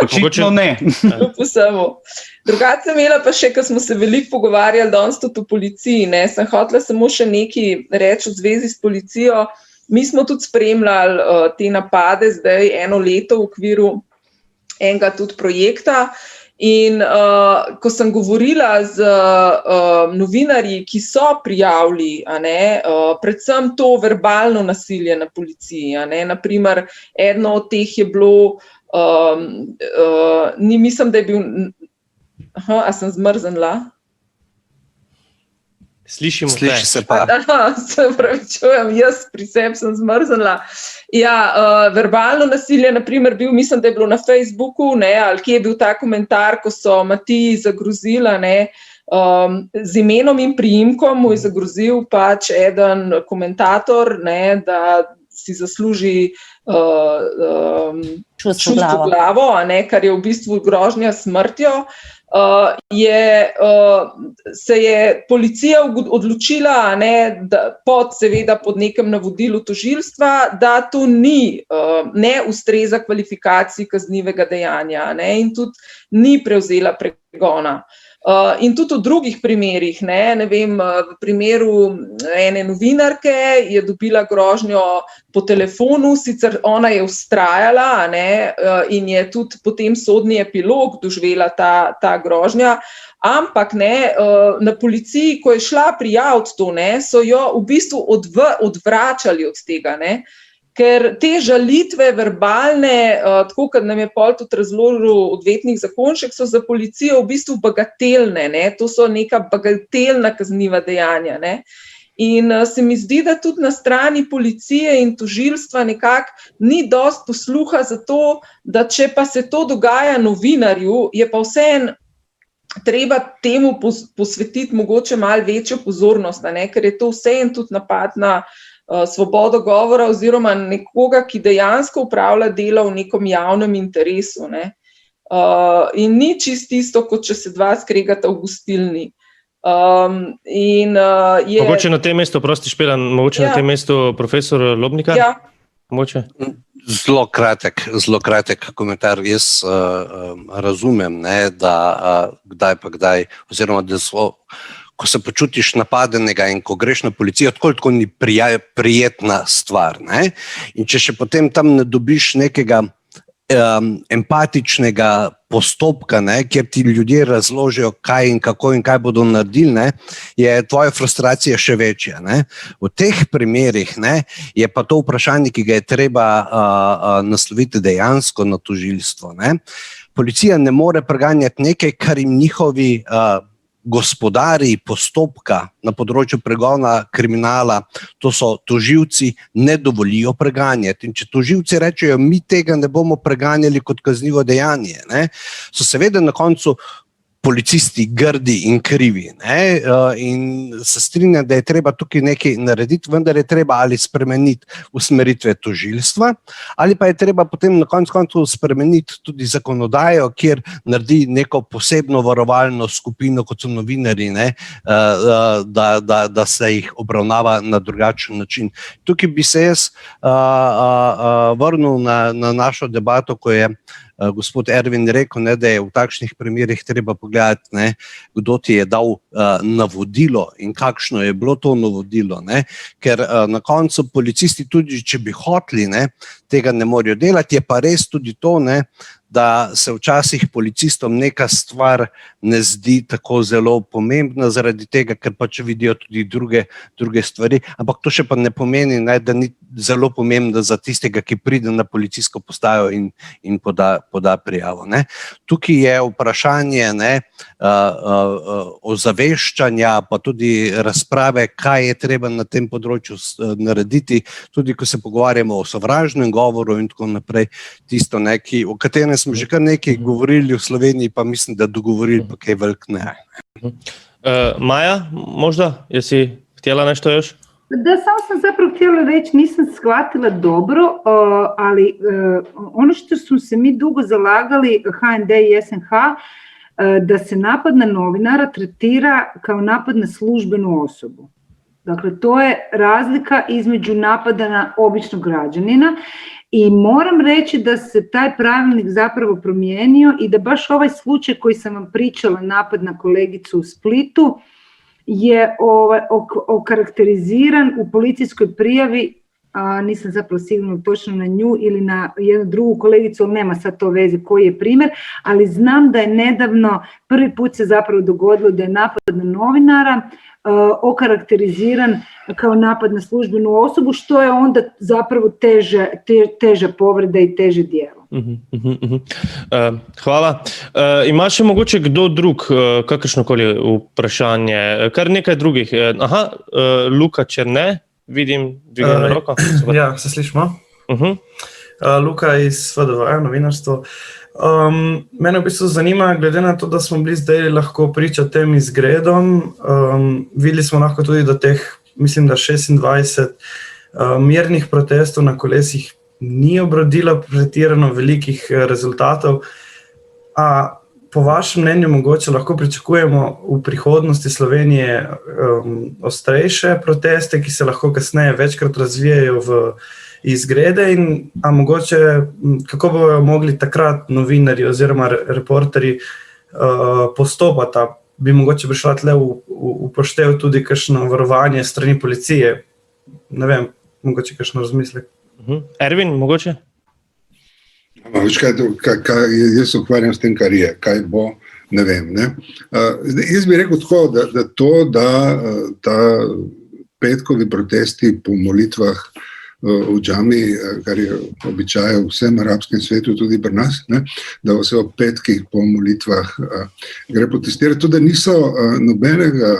Očitno ne. Drugače sem imela pa še, ko smo se veliko pogovarjali danes tudi o policiji, ne, sem hotela samo še nekaj reči v zvezi s policijo. Mi smo tudi spremljali te napade zdaj 1 leto v okviru enega tudi projekta. In ko sem govorila z novinarji, ki so prijavili, predvsem to verbalno nasilje na policiji, naprimer, eno od teh je bilo, mislim, da je bil, a sem zmrznila? Sliši se pa. Se pravičujem, jaz pri sebi sem zmrznila. Ja, verbalno nasilje, naprimer, mislim, da je bilo na Facebooku, ali kje je bil ta komentar, ko so Matiji zagrozila, z imenom in priimkom mu je zagrozil pač eden komentator, da si zasluži čustvo glavo, kar je v bistvu grožnja smrtjo. Se je policija odločila, seveda pod nekem navodilu tožilstva, da to ne ustreza kvalifikaciji kaznivega dejanja, in tudi ni prevzela pregona. In tudi v drugih primerih, ne vem, v primeru ene novinarke je dobila grožnjo po telefonu, sicer ona je vztrajala, in je tudi potem sodni epilog doživela ta grožnja, ampak na policiji, ko je šla prijaviti to, so jo v bistvu odvračali od tega, ker te žalitve verbalne, tako kot nam je pol tudi razložil odvetnik Zakonšek, so za policijo v bistvu bagatelne, to so neka bagatelna kazniva dejanja. In se mi zdi, da tudi na strani policije in tožilstva nekako ni dosti posluha za to, da če pa se to dogaja novinarju, je pa vseeno treba temu posvetiti mogoče malo večjo pozornost, ker je to vseeno tudi napad na svobodo govora oziroma nekoga, ki dejansko upravlja delo v nekom javnem interesu. In ni čisto isto, kot če se dva skregata v gostilni. Mogoče na tem mestu, prosti Špela, mogoče na tem mestu profesor Lobnikar? Ja. Mogoče? Zelo kratek komentar. Jaz razumem, da kdaj pa kdaj, oziroma da ko se počutiš napadenega in ko greš na policijo, tako ni prijetna stvar. In če še potem tam ne dobiš nekega empatičnega postopka, kjer ti ljudje razložijo, kaj in kako in kaj bodo naredili, je tvoja frustracija še večja. V teh primerih je pa to vprašanje, ki ga je treba nasloviti dejansko na tožilstvo. Policija ne more preganjati nekaj, kar jim njihovi gospodarji postopka na področju pregona kriminala, to so tožilci, ne dovolijo preganjati. In če tožilci rečejo, mi tega ne bomo preganjali kot kaznivo dejanje, so seveda na koncu policisti grdi in krivi. In se strinjam, da je treba tukaj nekaj narediti, vendar je treba ali spremeniti usmeritve tožilstva, ali pa je treba potem na koncu spremeniti tudi zakonodajo, kjer naredi neko posebno varovalno skupino, kot so novinarji, da se jih obravnava na drugačen način. Tukaj bi se jaz vrnil na našo debato, ko je gospod Ervin rekel, da je v takšnih primerih treba pogledati, kdo ti je dal navodilo in kakšno je bilo to navodilo. Ker na koncu policisti tudi, če bi hoteli, tega ne morejo delati, je pa res tudi to, da se včasih policistom neka stvar ne zdi tako zelo pomembna zaradi tega, ker pač vidijo tudi druge stvari, ampak to še pa ne pomeni, da ni zelo pomembno za tistega, ki pride na policijsko postajo in poda prijavo. Tukaj je vprašanje ozaveščanja, pa tudi razprave, kaj je treba na tem področju narediti, tudi ko se pogovarjamo o sovražnem govoru in tako naprej, tisto neki, o katerem smo že kar nekaj govorili v Sloveniji, pa mislim, da dogovorili pa kaj velik ne. Maja, možda, jesi htjela nešto još? Da, samo sam zapravo htjela reći, nisam shvatila dobro, ali ono što smo se mi dugo zalagali, HND i SNH, da se napad na novinara tretira kao napad na službenu osobu. Dakle, to je razlika između napada na običnog građanina i moram reći da se taj pravilnik zapravo promijenio i da baš ovaj slučaj koji sam vam pričala, napad na kolegicu u Splitu, je okarakteriziran u policijskoj prijavi, a nisam zapravo sigurno točno na nju ili na jednu drugu kolegicu, ali nema sad to veze koji je primjer, ali znam da je nedavno, prvi put se zapravo dogodilo da je napad na novinara okarakteriziran kao napad na službenu osobu, što je onda zapravo teža povreda i teže djelo. Hvala. Ima še mogoče kdo drug, kakršnokoli vprašanje? Kar nekaj drugih. Luka Černe, vidim, dvigujemo roko. Ja, se slišimo. Luka iz FDV, novinarstvo. Mene v bistvu zanima, glede na to, da smo bili zdaj lahko priča tem izgredom, videli smo lahko tudi, da teh, mislim, da 26 mirnih protestov na kolesih ni obrodilo pretirano velikih rezultatov. A po vašem mnenju mogoče lahko pričakujemo v prihodnosti Slovenije ostrejše proteste, ki se lahko kasneje večkrat razvijajo v izgrede in mogoče kako bojo mogli takrat novinarji oziroma reporterji postopati? Bi mogoče prišla tle v upoštev tudi kakšno varovanje strani policije? Ne vem, mogoče kakšno razmislek. Ervin, mogoče? Jaz se ukvarjam s tem, kar je, kaj bo, ne vem. Ne? Jaz bi rekel tako, da ta petkovi protesti po molitvah v džami, kar je običaj v vsem arabskem svetu, tudi pri nas, ne? Da se ob petkih po molitvah gre protestirati, tudi da niso nobenega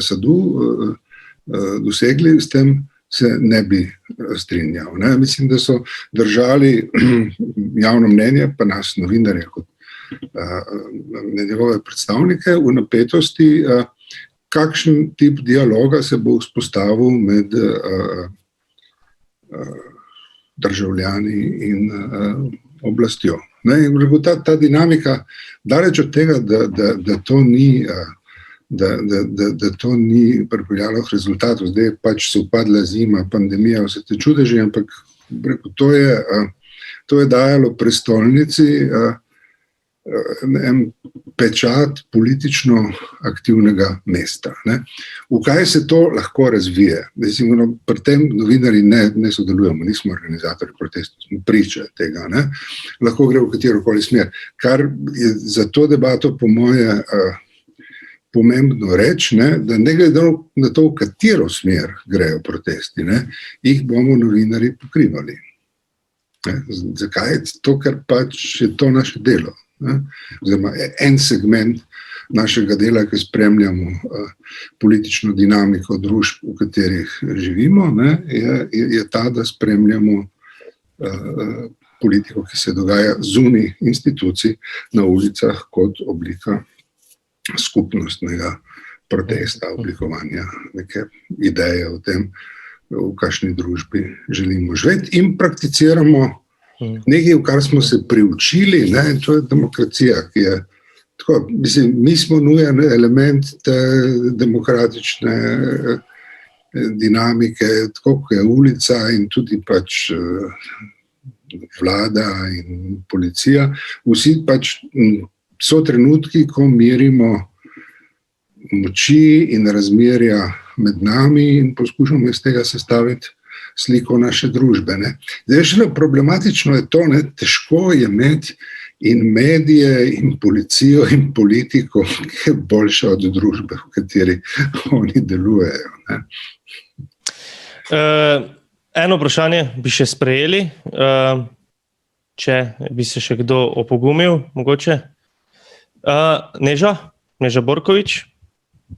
sadu dosegli, s tem se ne bi strinjal. Ne? Mislim, da so držali javno mnenje, pa nas novinarje kot njegove predstavnike v napetosti, kakšen tip dialoga se bo vzpostavil med državljani in oblastjo. Ta dinamika, daleč od tega, da to ni pripeljalo k rezultatu, zdaj pač se upadla zima, pandemija, vse te čudeži, ampak to je dajalo prestolnici en pečat politično aktivnega mesta. Ne? V kaj se to lahko razvije? Pri tem novinarji ne sodelujemo, nismo organizatorji protestov, smo priče tega. Ne? Lahko gre v katerokoli smer. Kar je za to debato po moje pomembno reči, da ne glede na to, v katero smer grejo protesti, jih bomo novinarji pokrivali. Zakaj? To, ker pač je to naše delo. Oziroma en segment našega dela, ki spremljamo politično dinamiko družb, v katerih živimo, je ta, da spremljamo politiko, ki se dogaja zunaj institucij na ulicah kot oblika skupnostnega protesta, oblikovanja neke ideje o tem, v kakšni družbi želimo živeti in prakticiramo nekaj, v kar smo se priučili, in to je demokracija, ki je tako, mislim, mi smo nujen element te demokratične dinamike, tako kot je ulica in tudi pač vlada in policija. Vsi pač so trenutki, ko merimo moči in razmerja med nami in poskušamo iz tega sestaviti sliko naše družbe. Zdaj, še problematično je to, težko je imeti in medije in policijo in politiko, ki je boljša od družbe, v kateri oni delujejo. Eno vprašanje bi še sprejeli, če bi se še kdo opogumil, mogoče. Neža Borkovič.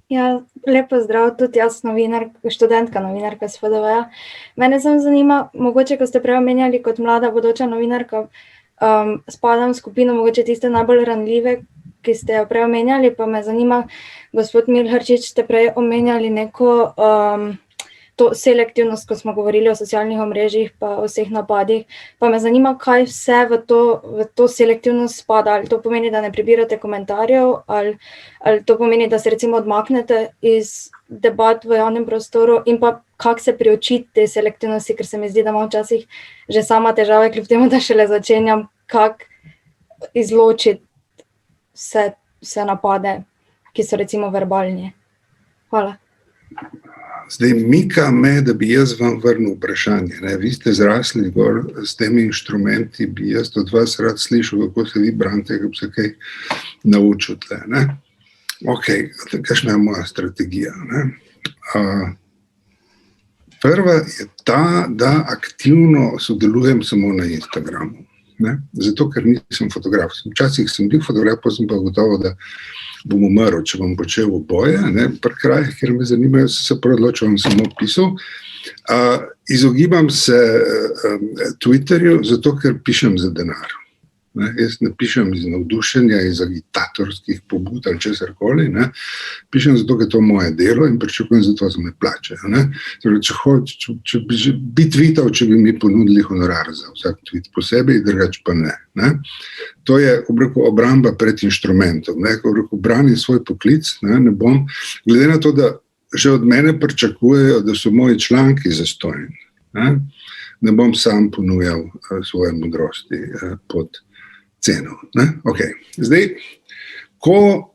Ja, lepo zdrav, tudi jaz študentka novinarka s FDV-ja. Mene samo zanima, mogoče, ko ste prej omenjali kot mlada bodoča novinarka, spadam v skupino mogoče tiste najbolj ranljive, ki ste jo prej omenjali, pa me zanima, gospod Milharčič, ste prej omenjali neko to selektivnost, ko smo govorili o socialnih omrežjih pa o vseh napadih, pa me zanima, kaj vse v to selektivnost spada. Ali to pomeni, da ne prebirate komentarjev, ali to pomeni, da se recimo odmaknete iz debat v javnem prostoru in pa kako se priučiti te selektivnosti, ker se mi zdi, da imam včasih že sama težave, kljub temu, da šele začenjam, kako izločiti vse napade, ki so recimo verbalni. Hvala. Zdaj, mika me, da bi jaz vam vrnil vprašanje. Ne? Vi ste zrasli gor s temi inštrumenti, bi jaz od vas rad slišal, kako se vi branite, kako se kaj naučite. Ne? Ok, kakšna je moja strategija? Ne? Prva je ta, da aktivno sodelujem samo na Instagramu. Ne? Zato, ker nisem fotograf. Včasih sem bil fotograf, pa sem pa gotovo, da bom umrl, če bom počel oboje. Pri krajih, kjer me zanimajo, se odločil, bom samo pisal. Izogibam se Twitterju, zato, ker pišem za denar. Jaz ne pišem iz navdušenja, iz agitatorskih pobud ali česarkoli. Pišem zato, ker je to moje delo in pričakujem zato, da se me plače. Če bi tweetal, če bi mi ponudili honorar za vsak tweet posebej, drugače pa ne. To je obramba pred inštrumentom. Ko branim svoj poklic, ne bom, glede na to, da že od mene pričakujejo, da so moji članki zastojni. Ne bom sam ponujal svoje modrosti pod ceno. Okay. Zdaj, ko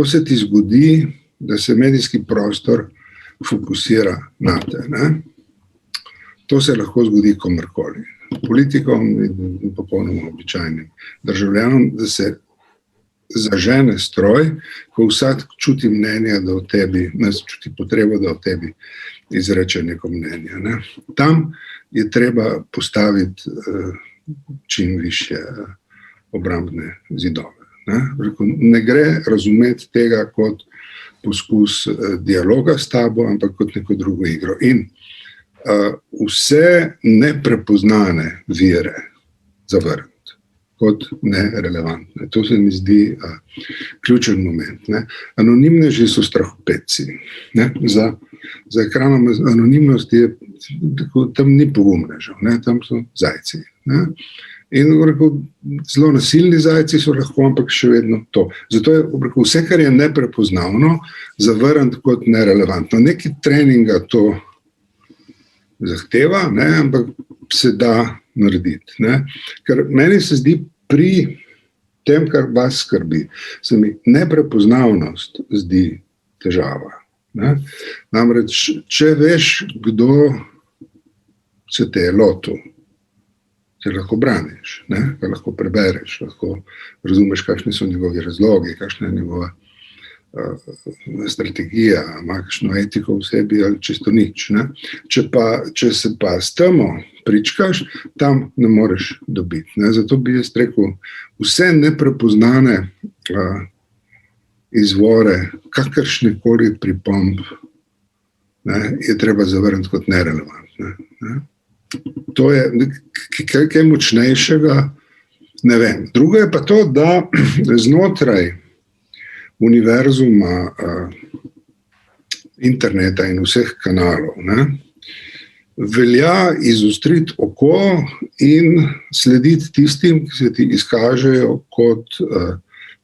se ti zgodi, da se medijski prostor fokusira na te, to se lahko zgodi komorkoli. Politikom in popolnoma običajnim državljanom, da se zažene stroj, ko vsak čuti mnenje, da o tebi, čuti potrebo, da o tebi izreče neko mnenje. Tam je treba postaviti čim više obrambne zidove. Ne gre razumeti tega kot poskus dialoga s tabo, ampak kot neko drugo igro. In vse neprepoznane vire zavrniti kot nerelevantne. To se mi zdi ključen moment. Anonimneži so strahopetci. Za ekranom anonimnosti je, tam ni pogumnežev, tam so zajci. In zelo nasilni zajci so lahko, ampak še vedno to. Zato je vse, kar je neprepoznavno, zavrniti kot nerelevantno. Neki treninga to zahteva, ampak se da narediti. Ker meni se zdi pri tem, kar vas skrbi, se mi neprepoznavnost zdi težava. Namreč, če veš, kdo se te je lotil, se lahko braniš, lahko prebereš, lahko razumeš, kakšni so njegovi razlogi, kakšna je njegova strategija, ima kakšno etiko v sebi ali čisto nič. Če se pa s temo pričkaš, tam ne moreš dobiti. Zato bi jaz rekel, vse neprepoznane izvore, kakršnekoli pripomb, je treba zavrniti kot nerelevantne. To je kaj močnejšega, ne vem. Drugo je pa to, da znotraj univerzuma, interneta in vseh kanalov velja izostriti oko in slediti tistim, ki se ti izkažejo kot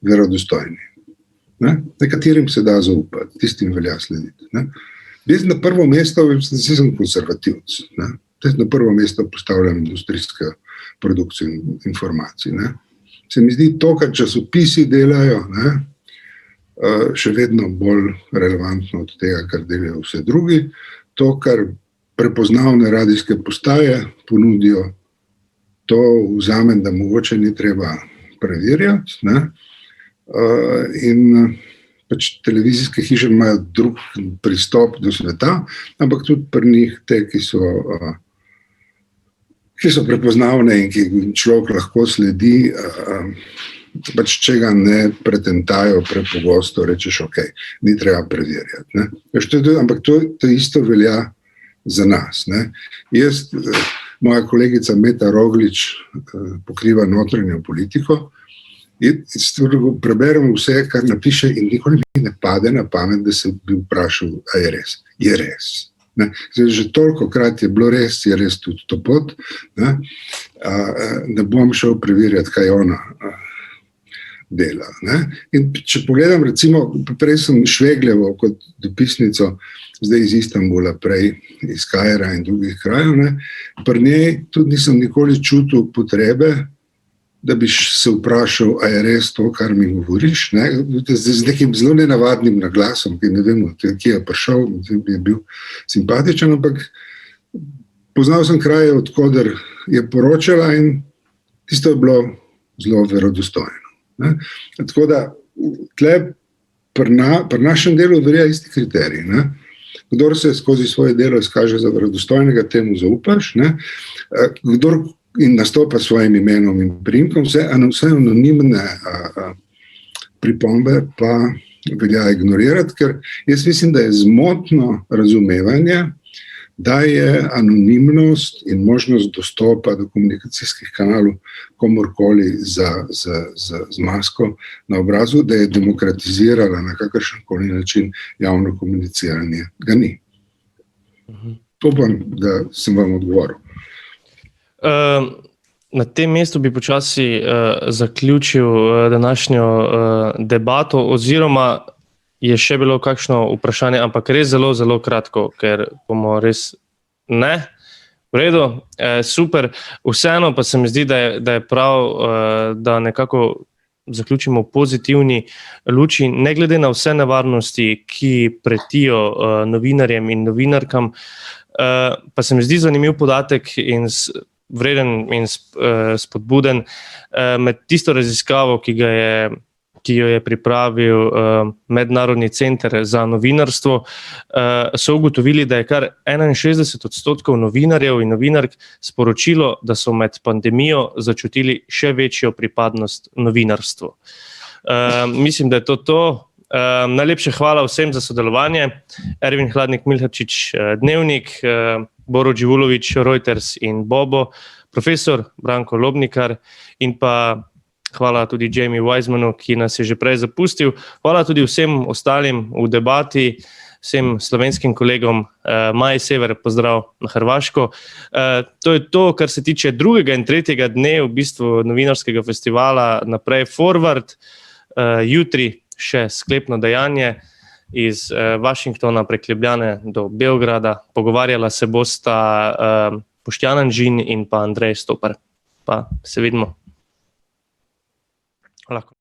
verodostojni. Nekaterim se da zaupati, tistim velja slediti. Jaz na prvo mesto, sem konservativc, na prvo mesto postavljam industrijsko produkcijo informacij. Se mi zdi to, kar časopisi delajo, še vedno bolj relevantno od tega, kar delajo vse drugi. To, kar prepoznavne radijske postaje ponudijo, to vzamem, da mogoče ni treba preverjati. In pač televizijske hiše imajo drug pristop do sveta, ampak tudi pri njih te, ki so prepoznavne in ki človek lahko sledi, pač če ga ne pretentajo prepogosto, rečeš, ok, ni treba preverjati. Ampak to isto velja za nas. Moja kolegica Meta Roglič pokriva notranjo politiko Preberem vse, kar napiše, in nikoli mi ne pade na pamet, da se bi vprašal, a je res. Je res. Ne? Zdaj, že toliko krat je bilo res, je res tudi to pot. Ne bom šel preverjati, kaj ona dela. Ne? In če pogledam, recimo, prej sem Švegljevo kot dopisnico, zdaj iz Istanbula, prej iz Kaira in drugih krajev, pri njej tudi nisem nikoli čutil potrebe, da bi se vprašal, a je res to, kar mi govoriš, ne? Z nekim zelo nenavadnim naglasom, ki ne vem, kje je prišel, je bil simpatičen, ampak poznal sem kraje, odkoder je poročala in tisto je bilo zelo verodostojno. Ne? Tako da tle pri našem delu velja isti kriterij. Ne? Kdor se skozi svoje delo izkaže za verodostojnega, temu zaupaš, ne? Kdor in nastopa svojim imenom in priimkom, vse anonimne pripombe pa velja ignorirati, ker jaz mislim, da je zmotno razumevanje, da je anonimnost in možnost dostopa do komunikacijskih kanalov komorkoli z masko na obrazu, da je demokratizirala na kakršenkoli način javno komuniciranje. Ga ni. Upam, da sem vam odgovoril. Na tem mestu bi počasi zaključil današnjo debato, oziroma je še bilo kakšno vprašanje, ampak res zelo, zelo kratko, ker bomo res ne. V redu, super. Vseeno pa se mi zdi, da je prav, da nekako zaključimo v pozitivni luči, ne glede na vse nevarnosti, ki pretijo novinarjem in novinarkam, pa se mi zdi zanimiv podatek in vreden in spodbuden med tisto raziskavo, ki jo je pripravil Mednarodni center za novinarstvo, so ugotovili, da je kar 61% novinarjev in novinark sporočilo, da so med pandemijo začutili še večjo pripadnost novinarstvu. Mislim, da je to. Najlepše hvala vsem za sodelovanje. Ervin Hladnik Milharčič, Dnevnik, Boro Đivulović, Reuters in Bobo, profesor Branko Lobnikar in pa hvala tudi Jamie Wisemanu, ki nas je že prej zapustil. Hvala tudi vsem ostalim v debati, vsem slovenskim kolegom. Maji Sever, pozdrav na Hrvaško. To je to, kar se tiče 2. in 3. dne v bistvu novinarskega festivala Naprej Forward. Jutri še sklepno dejanje iz Washingtona prek Ljubljane do Beograda. Pogovarjala se bosta Boštjan Anžin in pa Andrej Stopar. Pa se vidimo. Lahko.